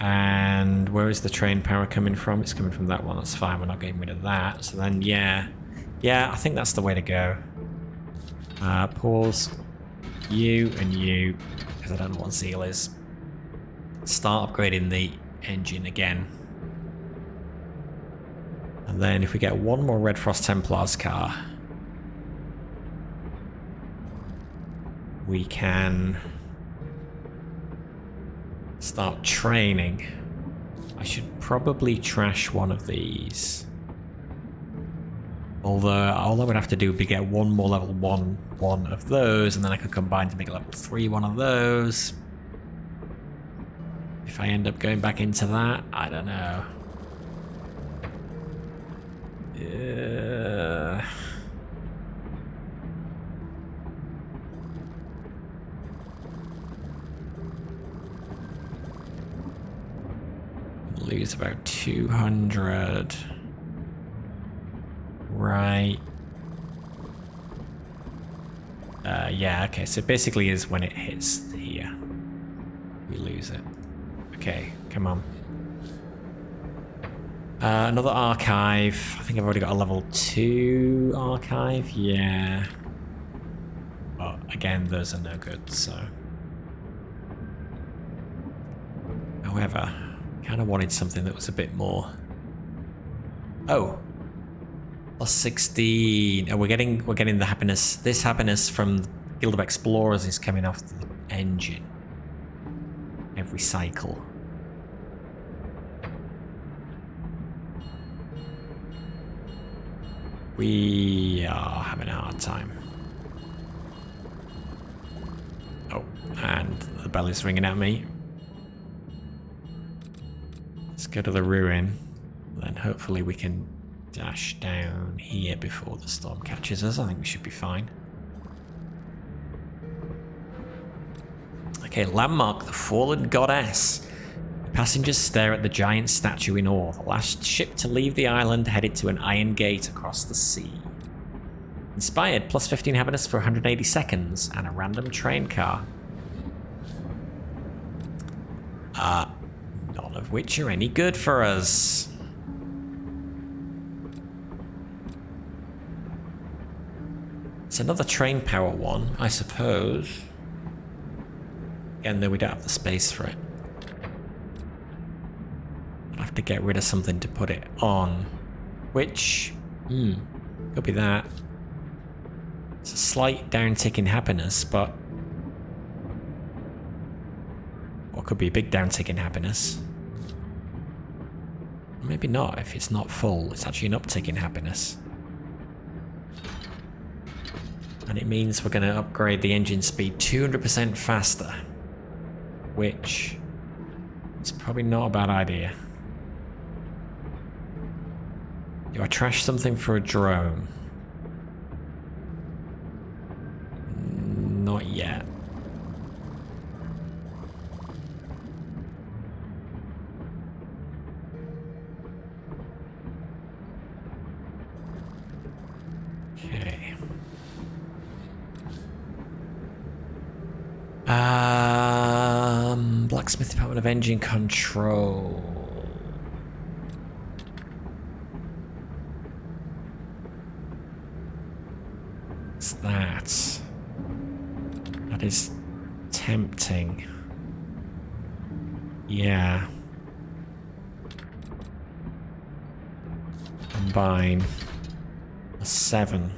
And where is the train power coming from? It's coming from that one. That's fine. We're not getting rid of that. So then, yeah, I think that's the way to go. Pause. You and you, because I don't know what Zeal is. Start upgrading the engine again. And then if we get one more Red Frost Templars car, we can start training. I should probably trash one of these. Although all I would have to do would be get one more level 1 of those, and then I could combine to make a level 3 one of those. If I end up going back into that, I don't know. Lose about 200. Right. Yeah, okay, so basically is when it hits here. We lose it. Okay, come on. Another archive. I think I've already got a level 2 archive. Yeah. But again, those are no good, so. However, kind of wanted something that was a bit more. Oh. Plus 16. Oh, we're getting the happiness. This happiness from Guild of Explorers is coming off the engine. Every cycle. We are having a hard time. Oh, and the bell is ringing at me. Let's go to the ruin. Then hopefully we can dash down here before the storm catches us. I think we should be fine. Okay, landmark, the fallen goddess. The passengers stare at the giant statue in awe. The last ship to leave the island headed to an iron gate across the sea. Inspired, plus 15 happiness for 180 seconds, and a random train car. None of which are any good for us. It's another train power one, I suppose. Again, though we don't have the space for it. I'll have to get rid of something to put it on. Which, could be that. It's a slight downtick in happiness, but... or could be a big downtick in happiness. Maybe not, if it's not full. It's actually an uptick in happiness. And it means we're going to upgrade the engine speed 200% faster. Which is probably not a bad idea. Do I trash something for a drone? Not yet. Okay. Blacksmith Department of Engine Control. What's that? That is tempting. Yeah. Combine. A 7.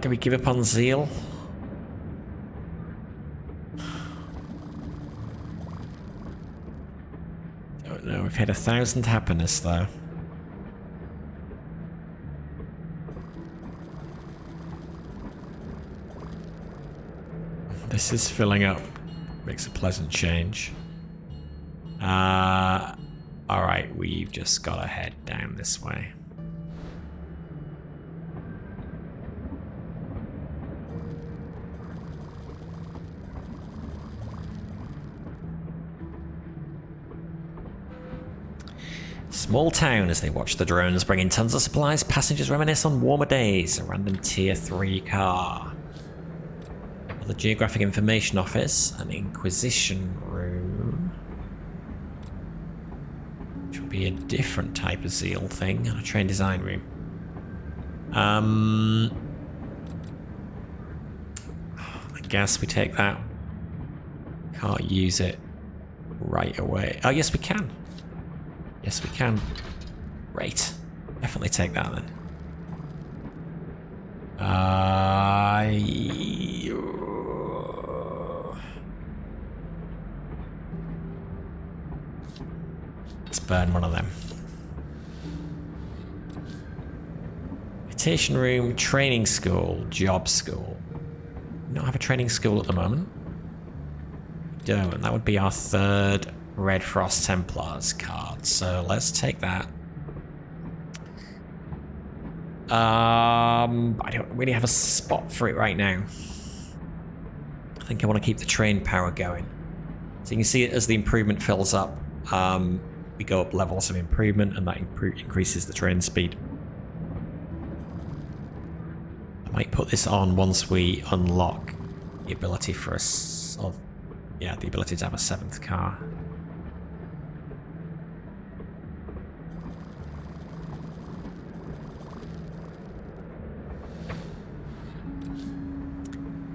Do we give up on zeal? Don't know. We've had 1,000 happiness though. This is filling up. Makes a pleasant change. Alright, we've just got to head down this way. Small town as they watch the drones bring in tons of supplies, passengers reminisce on warmer days. A random tier 3 car. The Geographic Information Office, an Inquisition room, which will be a different type of Zeal thing, and a train design room. I guess we take that. Can't use it right away. Oh, yes, we can. Yes, we can. Great. Definitely take that then. Let's burn one of them. Meditation room, training school, job school. We don't have a training school at the moment. We don't. That would be our 3rd Red Frost Templars card. So let's take that. I don't really have a spot for it right now. I think I want to keep the train power going. So you can see as the improvement fills up, we go up levels of improvement, and that increases the train speed. I might put this on once we unlock the ability for us. Yeah, the ability to have a 7th car.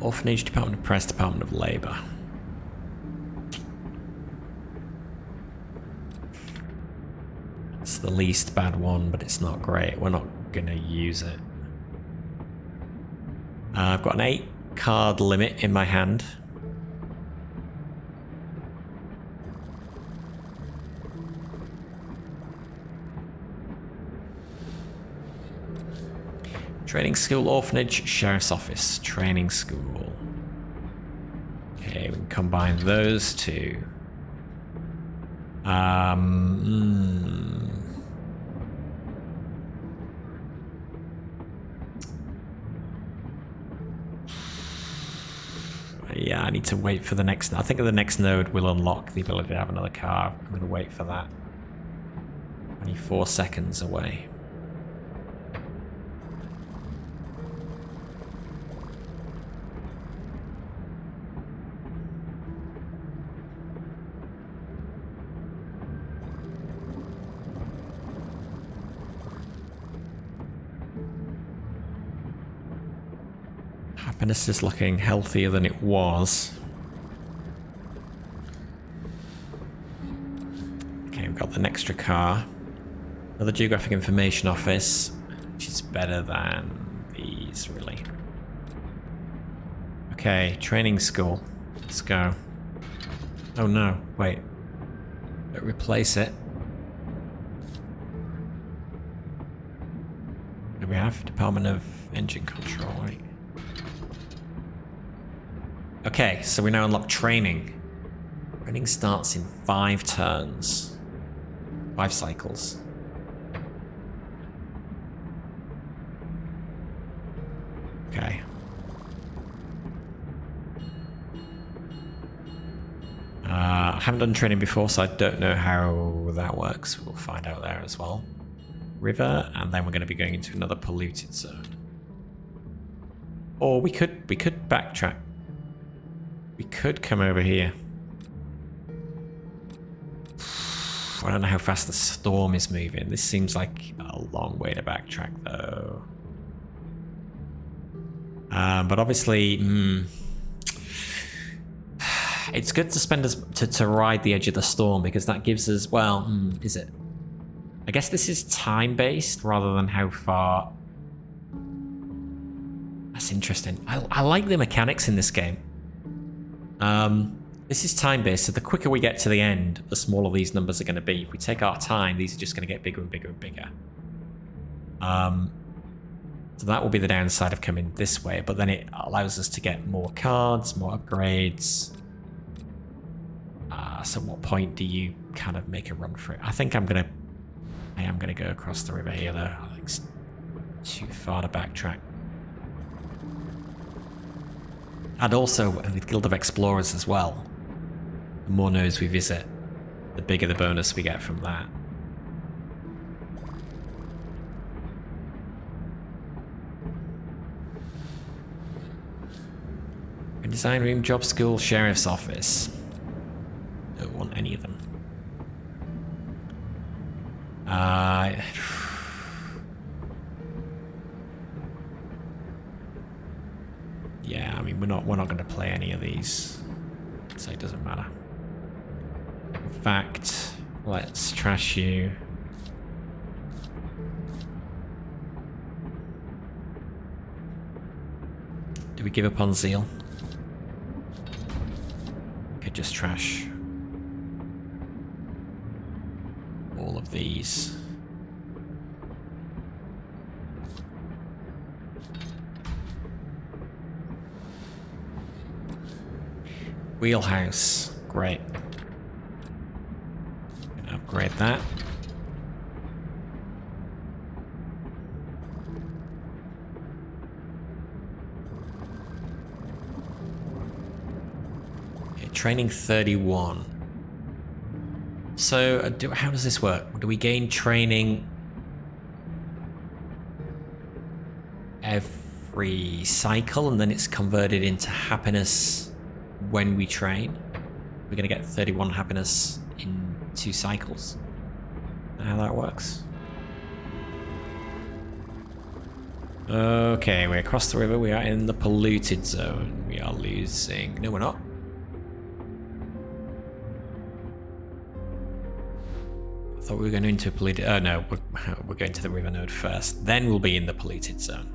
Orphanage, Department of Press, Department of Labour. It's the least bad one, but it's not great. We're not gonna use it. I've got an 8 card limit in my hand. Training school, orphanage, sheriff's office, training school. Okay, we can combine those two. Yeah, I need to wait for the next. I think the next node will unlock the ability to have another car. I'm going to wait for that. 24 seconds away. Happiness is looking healthier than it was. Okay, we've got an extra car. Another Geographic Information Office, which is better than these, really. Okay, training school. Let's go. Oh no, wait. Don't replace it. Do we have Department of Engine Control, right? Okay, so we now unlock training. Training starts in 5 turns. 5 cycles. Okay. I haven't done training before, so I don't know how that works. We'll find out there as well. River, and then we're going to be going into another polluted zone. Or we could backtrack. We could come over here. I don't know how fast the storm is moving. This seems like a long way to backtrack, though. But obviously, it's good to spend to ride the edge of the storm, because that gives us, well, is it? I guess this is time-based rather than how far. That's interesting. I like the mechanics in this game. This is time-based, so the quicker we get to the end, the smaller these numbers are going to be. If we take our time, these are just going to get bigger and bigger and bigger. So that will be the downside of coming this way, but then it allows us to get more cards, more upgrades. So at what point do you kind of make a run for it? I think I am gonna go across the river here, though. I think it's too far to backtrack. And also with Guild of Explorers as well, the more nodes we visit, the bigger the bonus we get from that. Design room, job school, sheriff's office. Don't want any of them. Yeah, I mean we're not going to play any of these, so it doesn't matter. In fact, let's trash you. Do we give up on zeal? Could just trash all of these. Wheelhouse, great. Gonna upgrade that. Training 31. So, how does this work? Do we gain training every cycle and then it's converted into happiness when we train? We're going to get 31 happiness in 2 cycles. How that works? Okay, we're across the river. We are in the polluted zone. We are losing. No, we're not. I thought we were going into a polluted. Oh no, we're going to the river node first. Then we'll be in the polluted zone.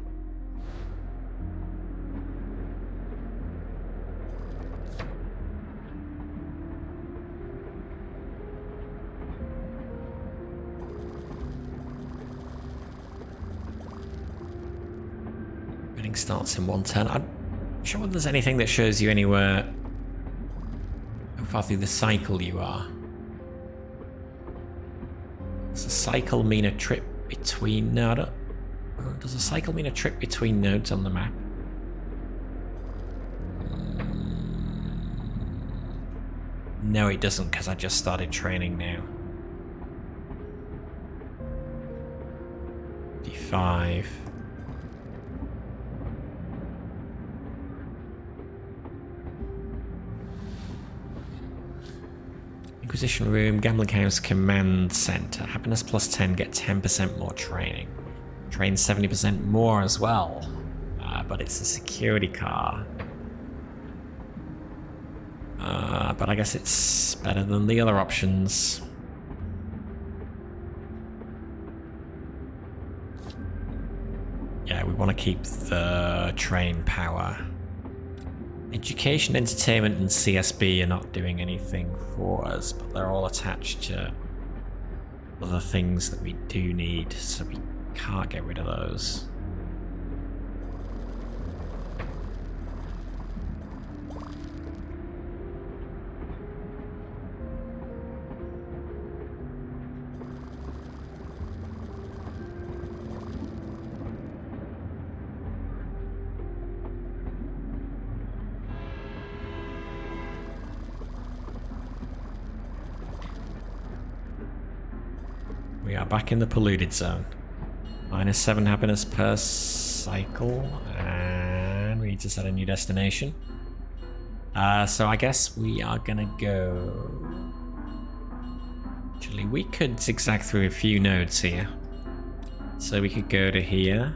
Bidding starts in 1 turn. I'm not sure whether there's anything that shows you anywhere how far through the cycle you are. Does a cycle mean a trip between... No, I don't... Does a cycle mean a trip between nodes on the map? No, it doesn't, because I just started training now. D5. Inquisition room, gambling house, command center. Happiness plus 10, get 10% more training. Train 70% more as well. But it's a security car. But I guess it's better than the other options. Yeah, we want to keep the train power. Education, entertainment, and CSB are not doing anything for us, but they're all attached to other things that we do need, so we can't get rid of those. We are back in the polluted zone. -7 happiness per cycle, and we need to set a new destination. So I guess we are gonna go Actually, we could zigzag through a few nodes here. So we could go to here,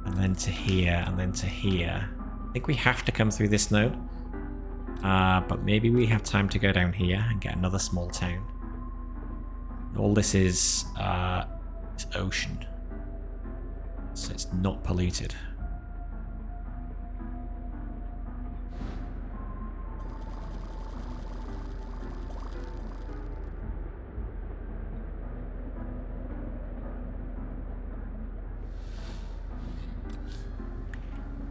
and then to here, and then to here. I think we have to come through this node. But maybe we have time to go down here and get another small town. All this is ocean. So it's not polluted.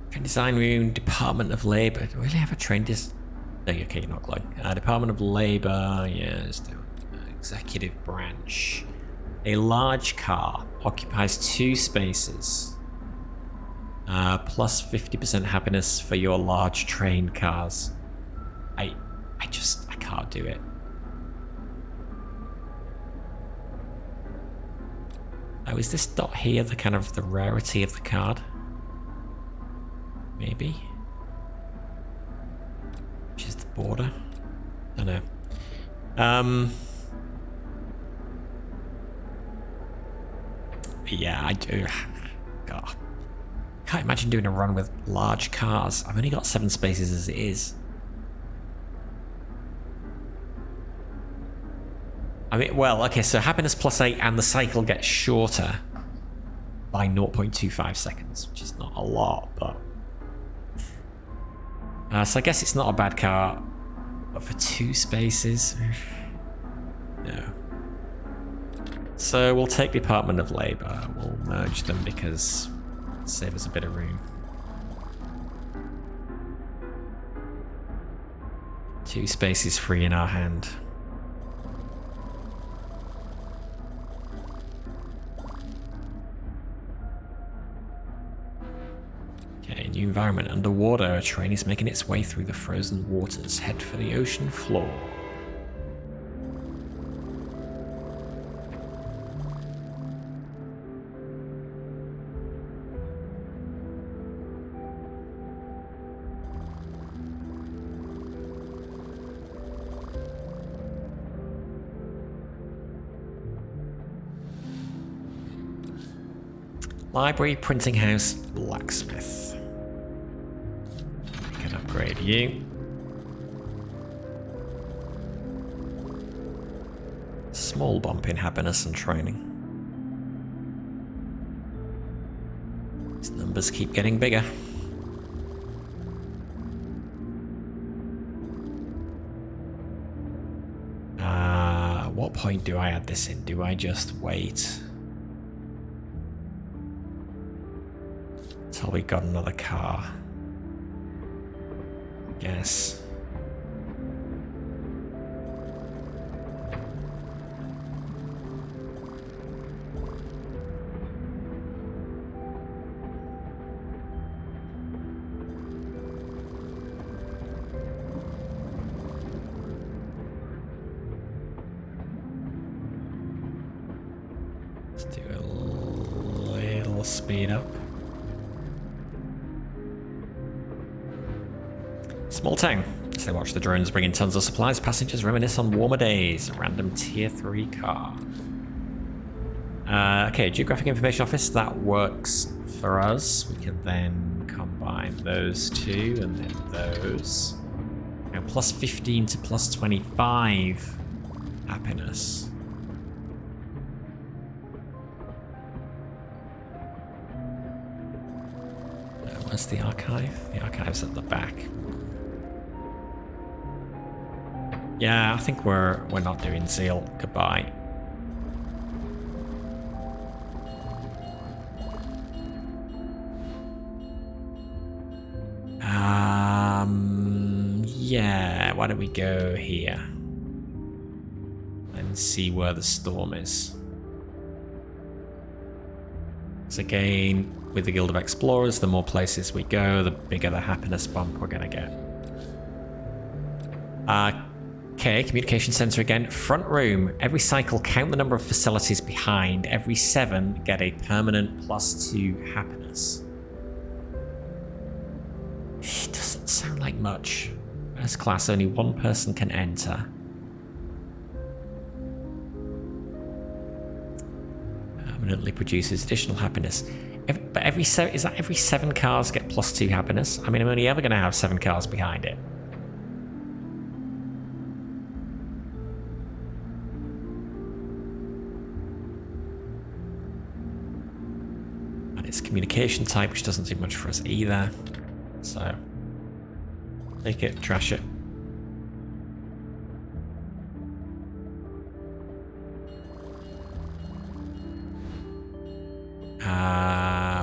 Train design room, Department of Labor. Do we really have a train No, okay, you're not glowing. Department of Labor, yes, the executive branch. A large car occupies 2 spaces. Plus 50% happiness for your large train cars. I can't do it. Oh, is this dot here the kind of the rarity of the card? Maybe. Which is the border? I don't know. Yeah, I do. God. Can't imagine doing a run with large cars. I've only got 7 spaces as it is. I mean, well, okay, so happiness +8 and the cycle gets shorter by 0.25 seconds, which is not a lot, but... so I guess it's not a bad car, but for 2 spaces? No. So we'll take Department of Labor. We'll merge them because it'll save us a bit of room. 2 spaces free in our hand. Okay, new environment. Underwater, a train is making its way through the frozen waters. Head for the ocean floor. Library, printing house, blacksmith. We can upgrade you. Small bump in happiness and training. These numbers keep getting bigger. What point do I add this in? Do I just wait until we got another car? Yes. Let's do a little speed up. Small town. As they watch the drones bring in tons of supplies, passengers reminisce on warmer days. A random tier 3 car. Okay, geographic information office. That works for us. We can then combine those 2 and then those. Now plus 15 to plus 25 happiness. Where's the archive? The archive's at the back. Yeah, I think we're not doing Zeal. Goodbye. Yeah, why don't we go here and see where the storm is? So again, with the Guild of Explorers, the more places we go, the bigger the happiness bump we're gonna get. Okay, communication center again. Front room. Every cycle, count the number of facilities behind. Every 7, get a permanent +2 happiness. It doesn't sound like much. First class, only 1 person can enter. permanently produces additional happiness. But every 7 cars get +2 happiness? I mean, I'm only ever going to have 7 cars behind it. And it's communication type, which doesn't do much for us either. So, take it, trash it.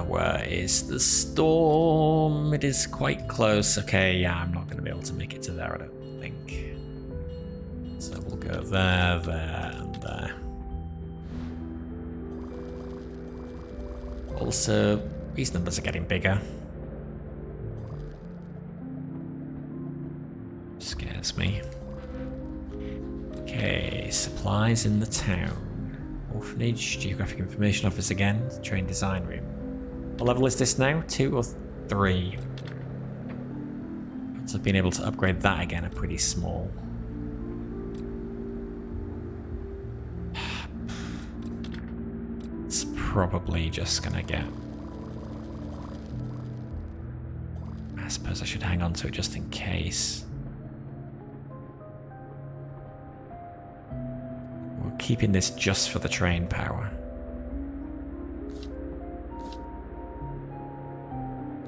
Where is the storm? It is quite close. Okay, yeah, I'm not going to be able to make it to there, I don't think. So we'll go there, there, and there. Also, these numbers are getting bigger. Scares me. Okay, supplies in the town. Orphanage, Geographic Information Office again, Train Design Room. What level is this now? 2 or 3? So being able to upgrade that again are pretty small. It's probably just gonna get... I suppose I should hang on to it just in case. We're keeping this just for the train power.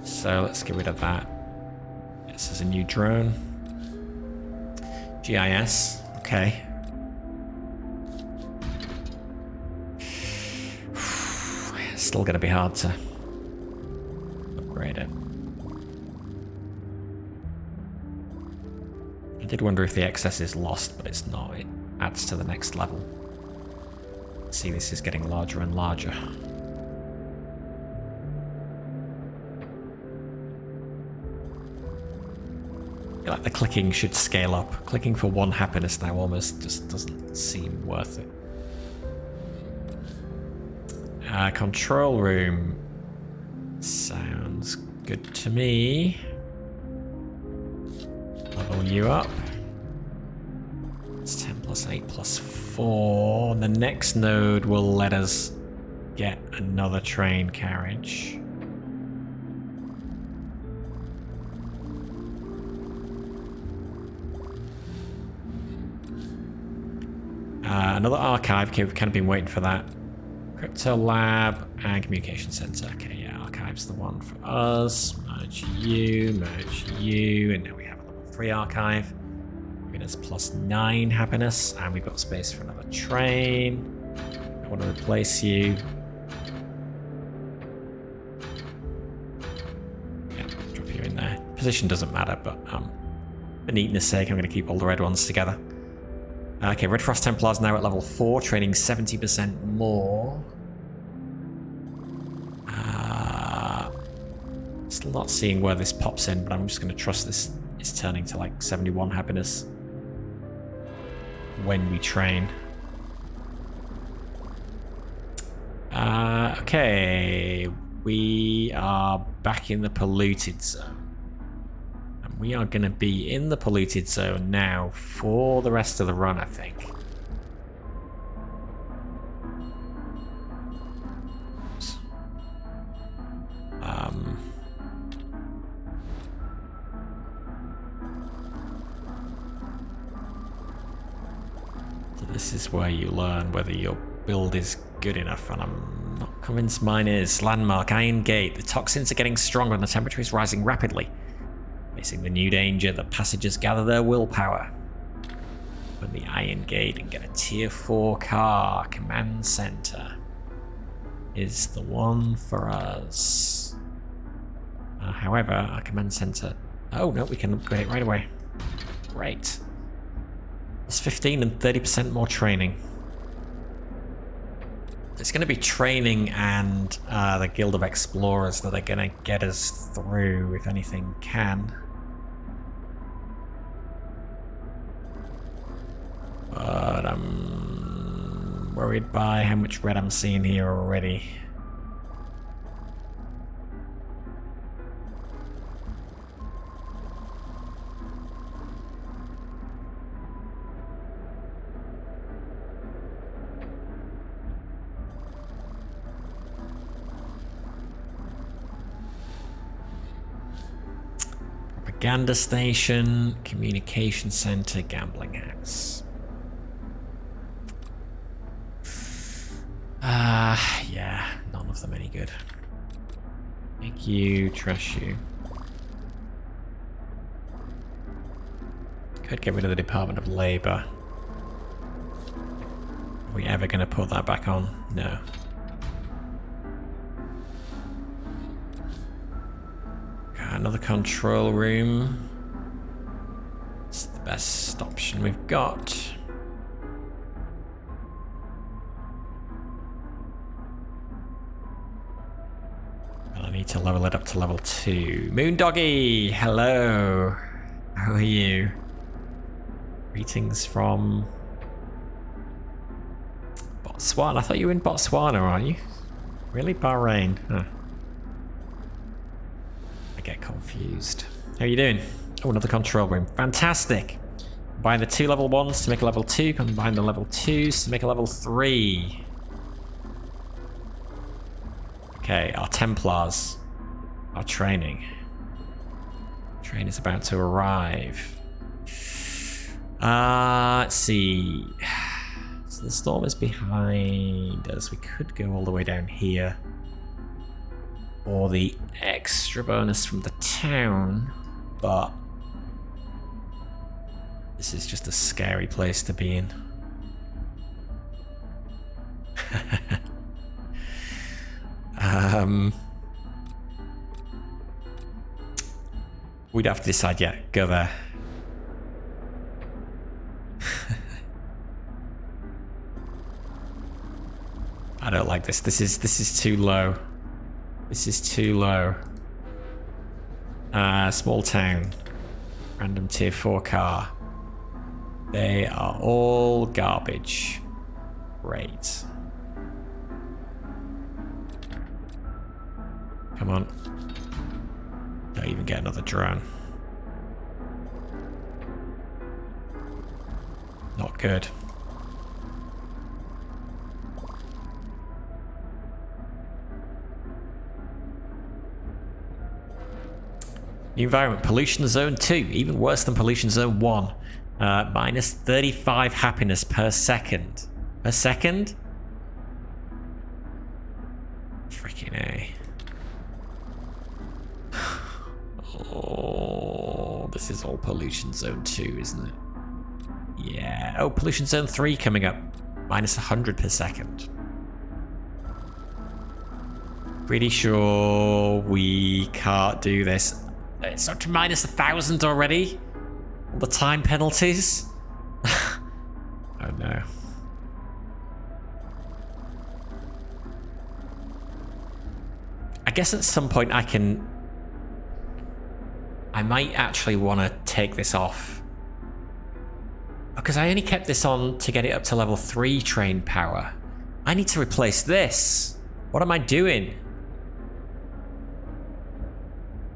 So let's get rid of that. This is a new drone. GIS, okay. Still gonna be hard to upgrade it. I did wonder if the excess is lost, but it's not. It adds to the next level. See, this is getting larger and larger. Like the clicking should scale up. Clicking for 1 happiness now almost just doesn't seem worth it. Control room sounds good to me. Level you up. It's 10 plus 8 plus 4. The next node will let us get another train carriage. Another archive. Okay, we've kind of been waiting for that. Crypto lab and communication center. Okay, yeah, archive's the one for us. Merge you, and now we have a level 3 archive. Giving us +9 happiness, and we've got space for another train. I want to replace you. Yeah, drop you in there. Position doesn't matter, but for neatness sake, I'm going to keep all the red ones together. Okay, Red Frost Templar's now at level 4, training 70% more. Still not seeing where this pops in, but I'm just going to trust this is turning to like 71 happiness when we train. Okay, we are back in the polluted zone. We are going to be in the polluted zone now for the rest of the run, I think. So this is where you learn whether your build is good enough, and I'm not convinced mine is. Landmark, Iron Gate. The toxins are getting stronger and the temperature is rising rapidly. Facing the new danger, the passengers gather their willpower. Open the Iron Gate and get a tier 4 car. Command Center is the one for us. However, our command center... Oh, no, we can upgrade it right away. Great. There's 15 and 30% more training. It's going to be training and the Guild of Explorers that are going to get us through, if anything can. But I'm worried by how much red I'm seeing here already. propaganda station, communication center, gambling house. Yeah, none of them any good. Make you, trash you. Could get rid of the Department of Labor. Are we ever going to put that back on? No. Another control room. It's the best option we've got. I need to level it up to level 2. Moondoggy, hello. How are you? Greetings from Botswana. I thought you were in Botswana, aren't you? Really? Bahrain? Huh. I get confused. How are you doing? Oh, another control room. Fantastic. Combine the 2 level 1s to make a level 2. Combine the level 2s to make a level 3. Okay, our Templars are training. Train is about to arrive. Let's see. So the storm is behind us. We could go all the way down here. Or the extra bonus from the town. But this is just a scary place to be in. We'd have to decide, yeah, go there. I don't like this. This is too low. This is too low. Small town. Random tier 4 car. They are all garbage. Great. Come on. Don't even get another drone. Not good. New environment, pollution zone 2, even worse than pollution zone 1. Minus 35 happiness per second. Per second? Freaking A. Oh, this is all pollution zone 2, isn't it? Yeah. Oh, pollution zone 3 coming up. Minus 100 per second. Pretty sure we can't do this. It's up to minus 1,000 already. All the time penalties. Oh no. I guess at some point I might actually want to take this off. Because I only kept this on to get it up to level 3 train power. I need to replace this. What am I doing?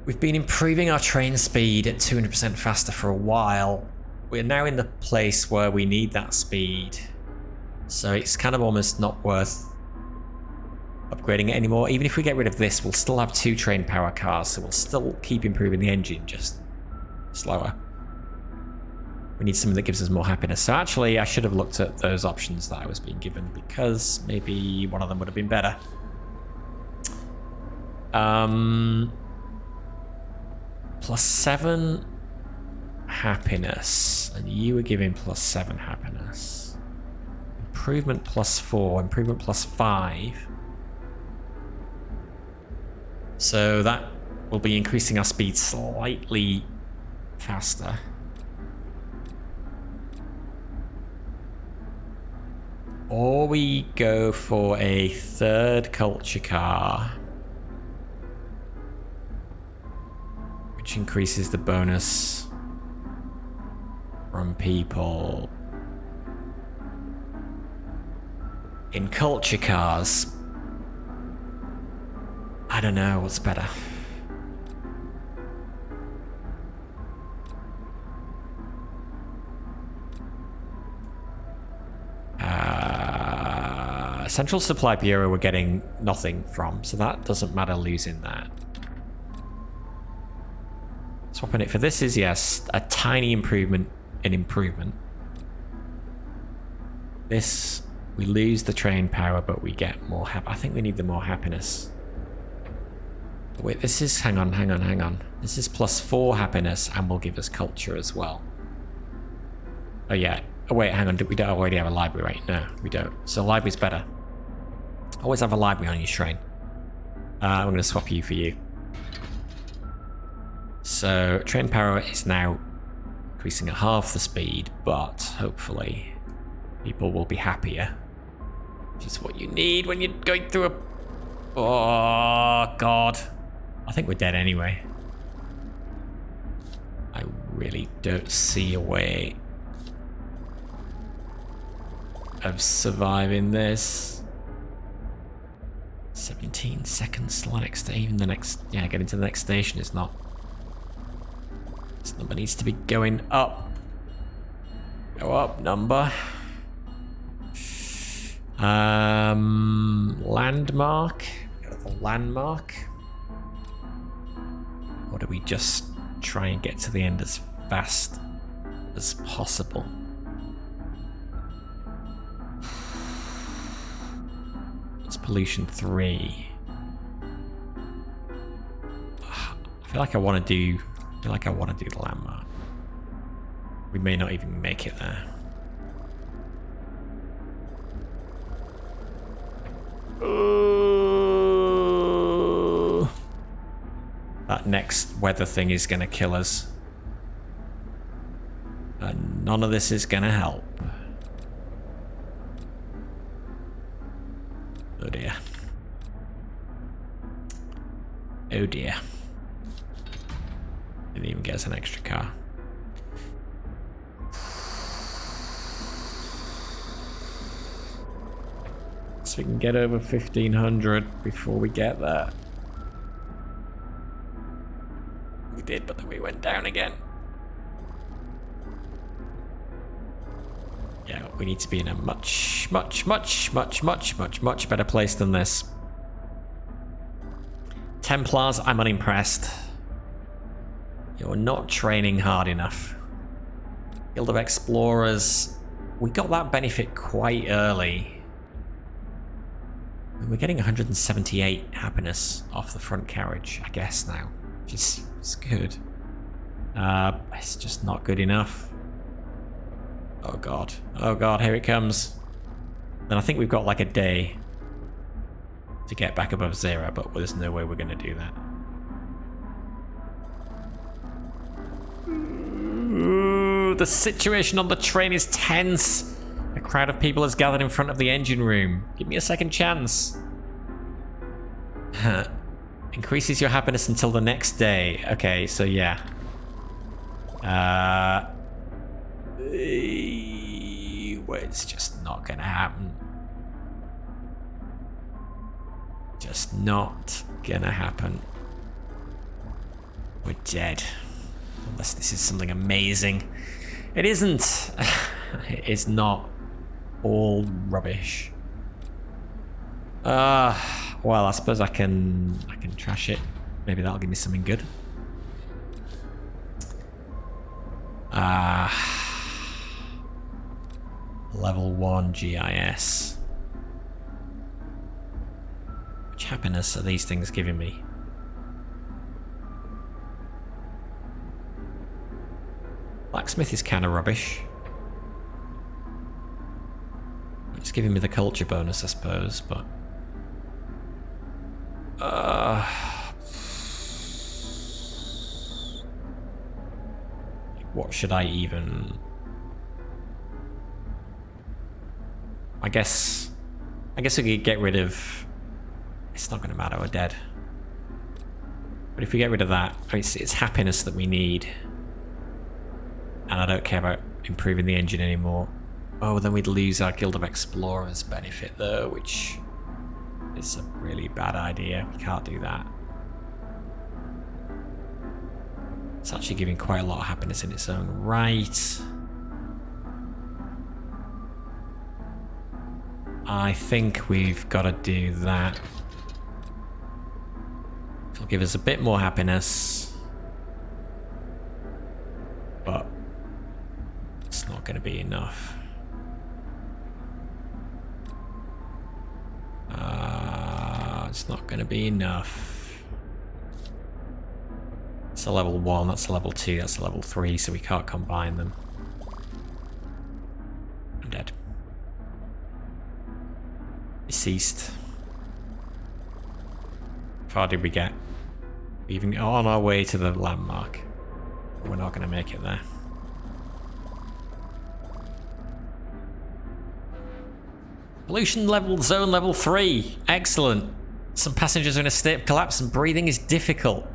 We've been improving our train speed at 200% faster for a while. We're now in the place where we need that speed. So it's kind of almost not worth upgrading it anymore. Even if we get rid of this, we'll still have 2 train power cars, so we'll still keep improving the engine, just slower. We need something that gives us more happiness. So actually, I should have looked at those options that I was being given, because maybe one of them would have been better. +7 happiness, and you were giving +7 happiness. Improvement +4, improvement +5. So that will be increasing our speed slightly faster. Or we go for a 3rd culture car, which increases the bonus from people in culture cars. I don't know what's better. Central Supply Bureau we're getting nothing from, so that doesn't matter losing that. Swapping it for this is, yes, a tiny improvement in improvement. This, we lose the train power, but we get more I think we need the more happiness. Wait, this is, hang on. This is +4 happiness and will give us culture as well. Oh yeah, oh wait, hang on, we don't already have a library, right? No, we don't. So library's better. Always have a library on your train. I'm going to swap you for you. So train power is now increasing at half the speed, but hopefully people will be happier. Which is what you need when you're going through a... Oh, God. I think we're dead anyway. I really don't see a way of surviving this. 17 seconds till the next day. Even the next... Yeah, getting to the next station is not... This number needs to be going up. Go up, number. Landmark. Go to the landmark. Or do we just try and get to the end as fast as possible? It's pollution 3. I feel like I want to do the landmark. We may not even make it there. That next weather thing is going to kill us. And none of this is going to help. Oh dear. Oh dear. Didn't even get us an extra car. So we can get over 1500 before we get there. We did, but then we went down again. Yeah, we need to be in a much better place than this. Templars, I'm unimpressed. You're not training hard enough. Guild of Explorers, we got that benefit quite early. We're getting 178 happiness off the front carriage, I guess now. Which is good. It's just not good enough. Oh god. Oh god, here it comes. Then I think we've got like a day to get back above 0, but there's no way we're going to do that. Ooh, the situation on the train is tense. A crowd of people has gathered in front of the engine room. Give me a second chance. Increases your happiness until the next day. Okay, so yeah. It's just not gonna happen. Just not gonna happen. We're dead. Unless this is something amazing. It isn't. It is not all rubbish. Well, I suppose I can trash it. Maybe that'll give me something good. Level 1 GIS. Which happiness are these things giving me? Blacksmith is kind of rubbish. It's giving me the culture bonus, I suppose, but... what should I even... I guess we could get rid of... It's not going to matter, we're dead. But if we get rid of that, it's happiness that we need. And I don't care about improving the engine anymore. Oh, then we'd lose our Guild of Explorers benefit though, which is a really bad idea. We can't do that. It's actually giving quite a lot of happiness in its own right. I think we've got to do that. It'll give us a bit more happiness. going to be enough. It's not going to be enough. It's a level 1, that's a level 2, that's a level 3, so we can't combine them. I'm dead. Deceased. How far did we get? Even on our way to the landmark. We're not going to make it there. Pollution level, zone level 3. Excellent. Some passengers are in a state of collapse and breathing is difficult.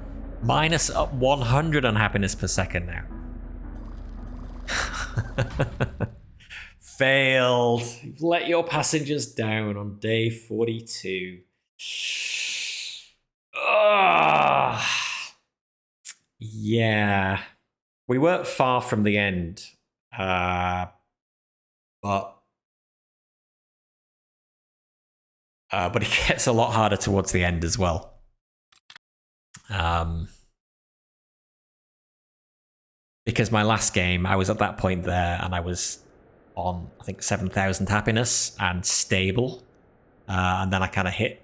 Minus up 100 unhappiness per second now. Failed. You've let your passengers down on day 42. Ugh. Yeah. We weren't far from the end. But it gets a lot harder towards the end as well. Because my last game, I was at that point there and I was on, I think, 7,000 happiness and stable. And then I kind of hit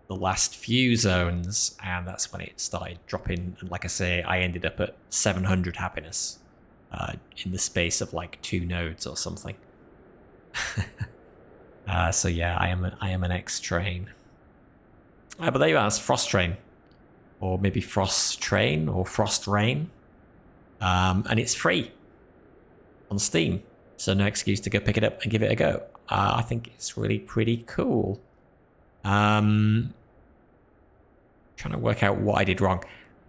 the last few zones and that's when it started dropping. And like I say, I ended up at 700 happiness in the space of like 2 nodes or something. So yeah, I am an X-Train. But there you are, it's Frostrain. Or maybe Frostrain or Frostrain. And it's free on Steam. So no excuse to go pick it up and give it a go. I think it's really pretty cool. Trying to work out what I did wrong.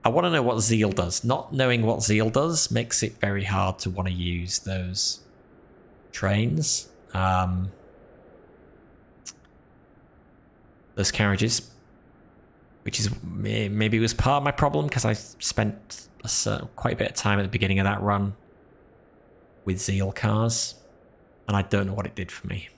I want to know what Zeal does. Not knowing what Zeal does makes it very hard to want to use those trains. Those carriages. Which is maybe was part of my problem because I spent quite a bit of time at the beginning of that run with Zeal cars. And I don't know what it did for me.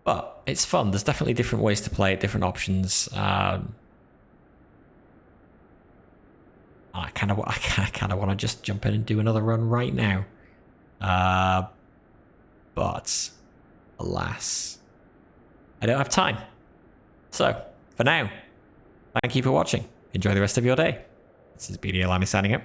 But it's fun. There's definitely different ways to play it, different options. I kind of want to just jump in and do another run right now. But alas, I don't have time. So for now, thank you for watching. Enjoy the rest of your day. This is BDLami signing up.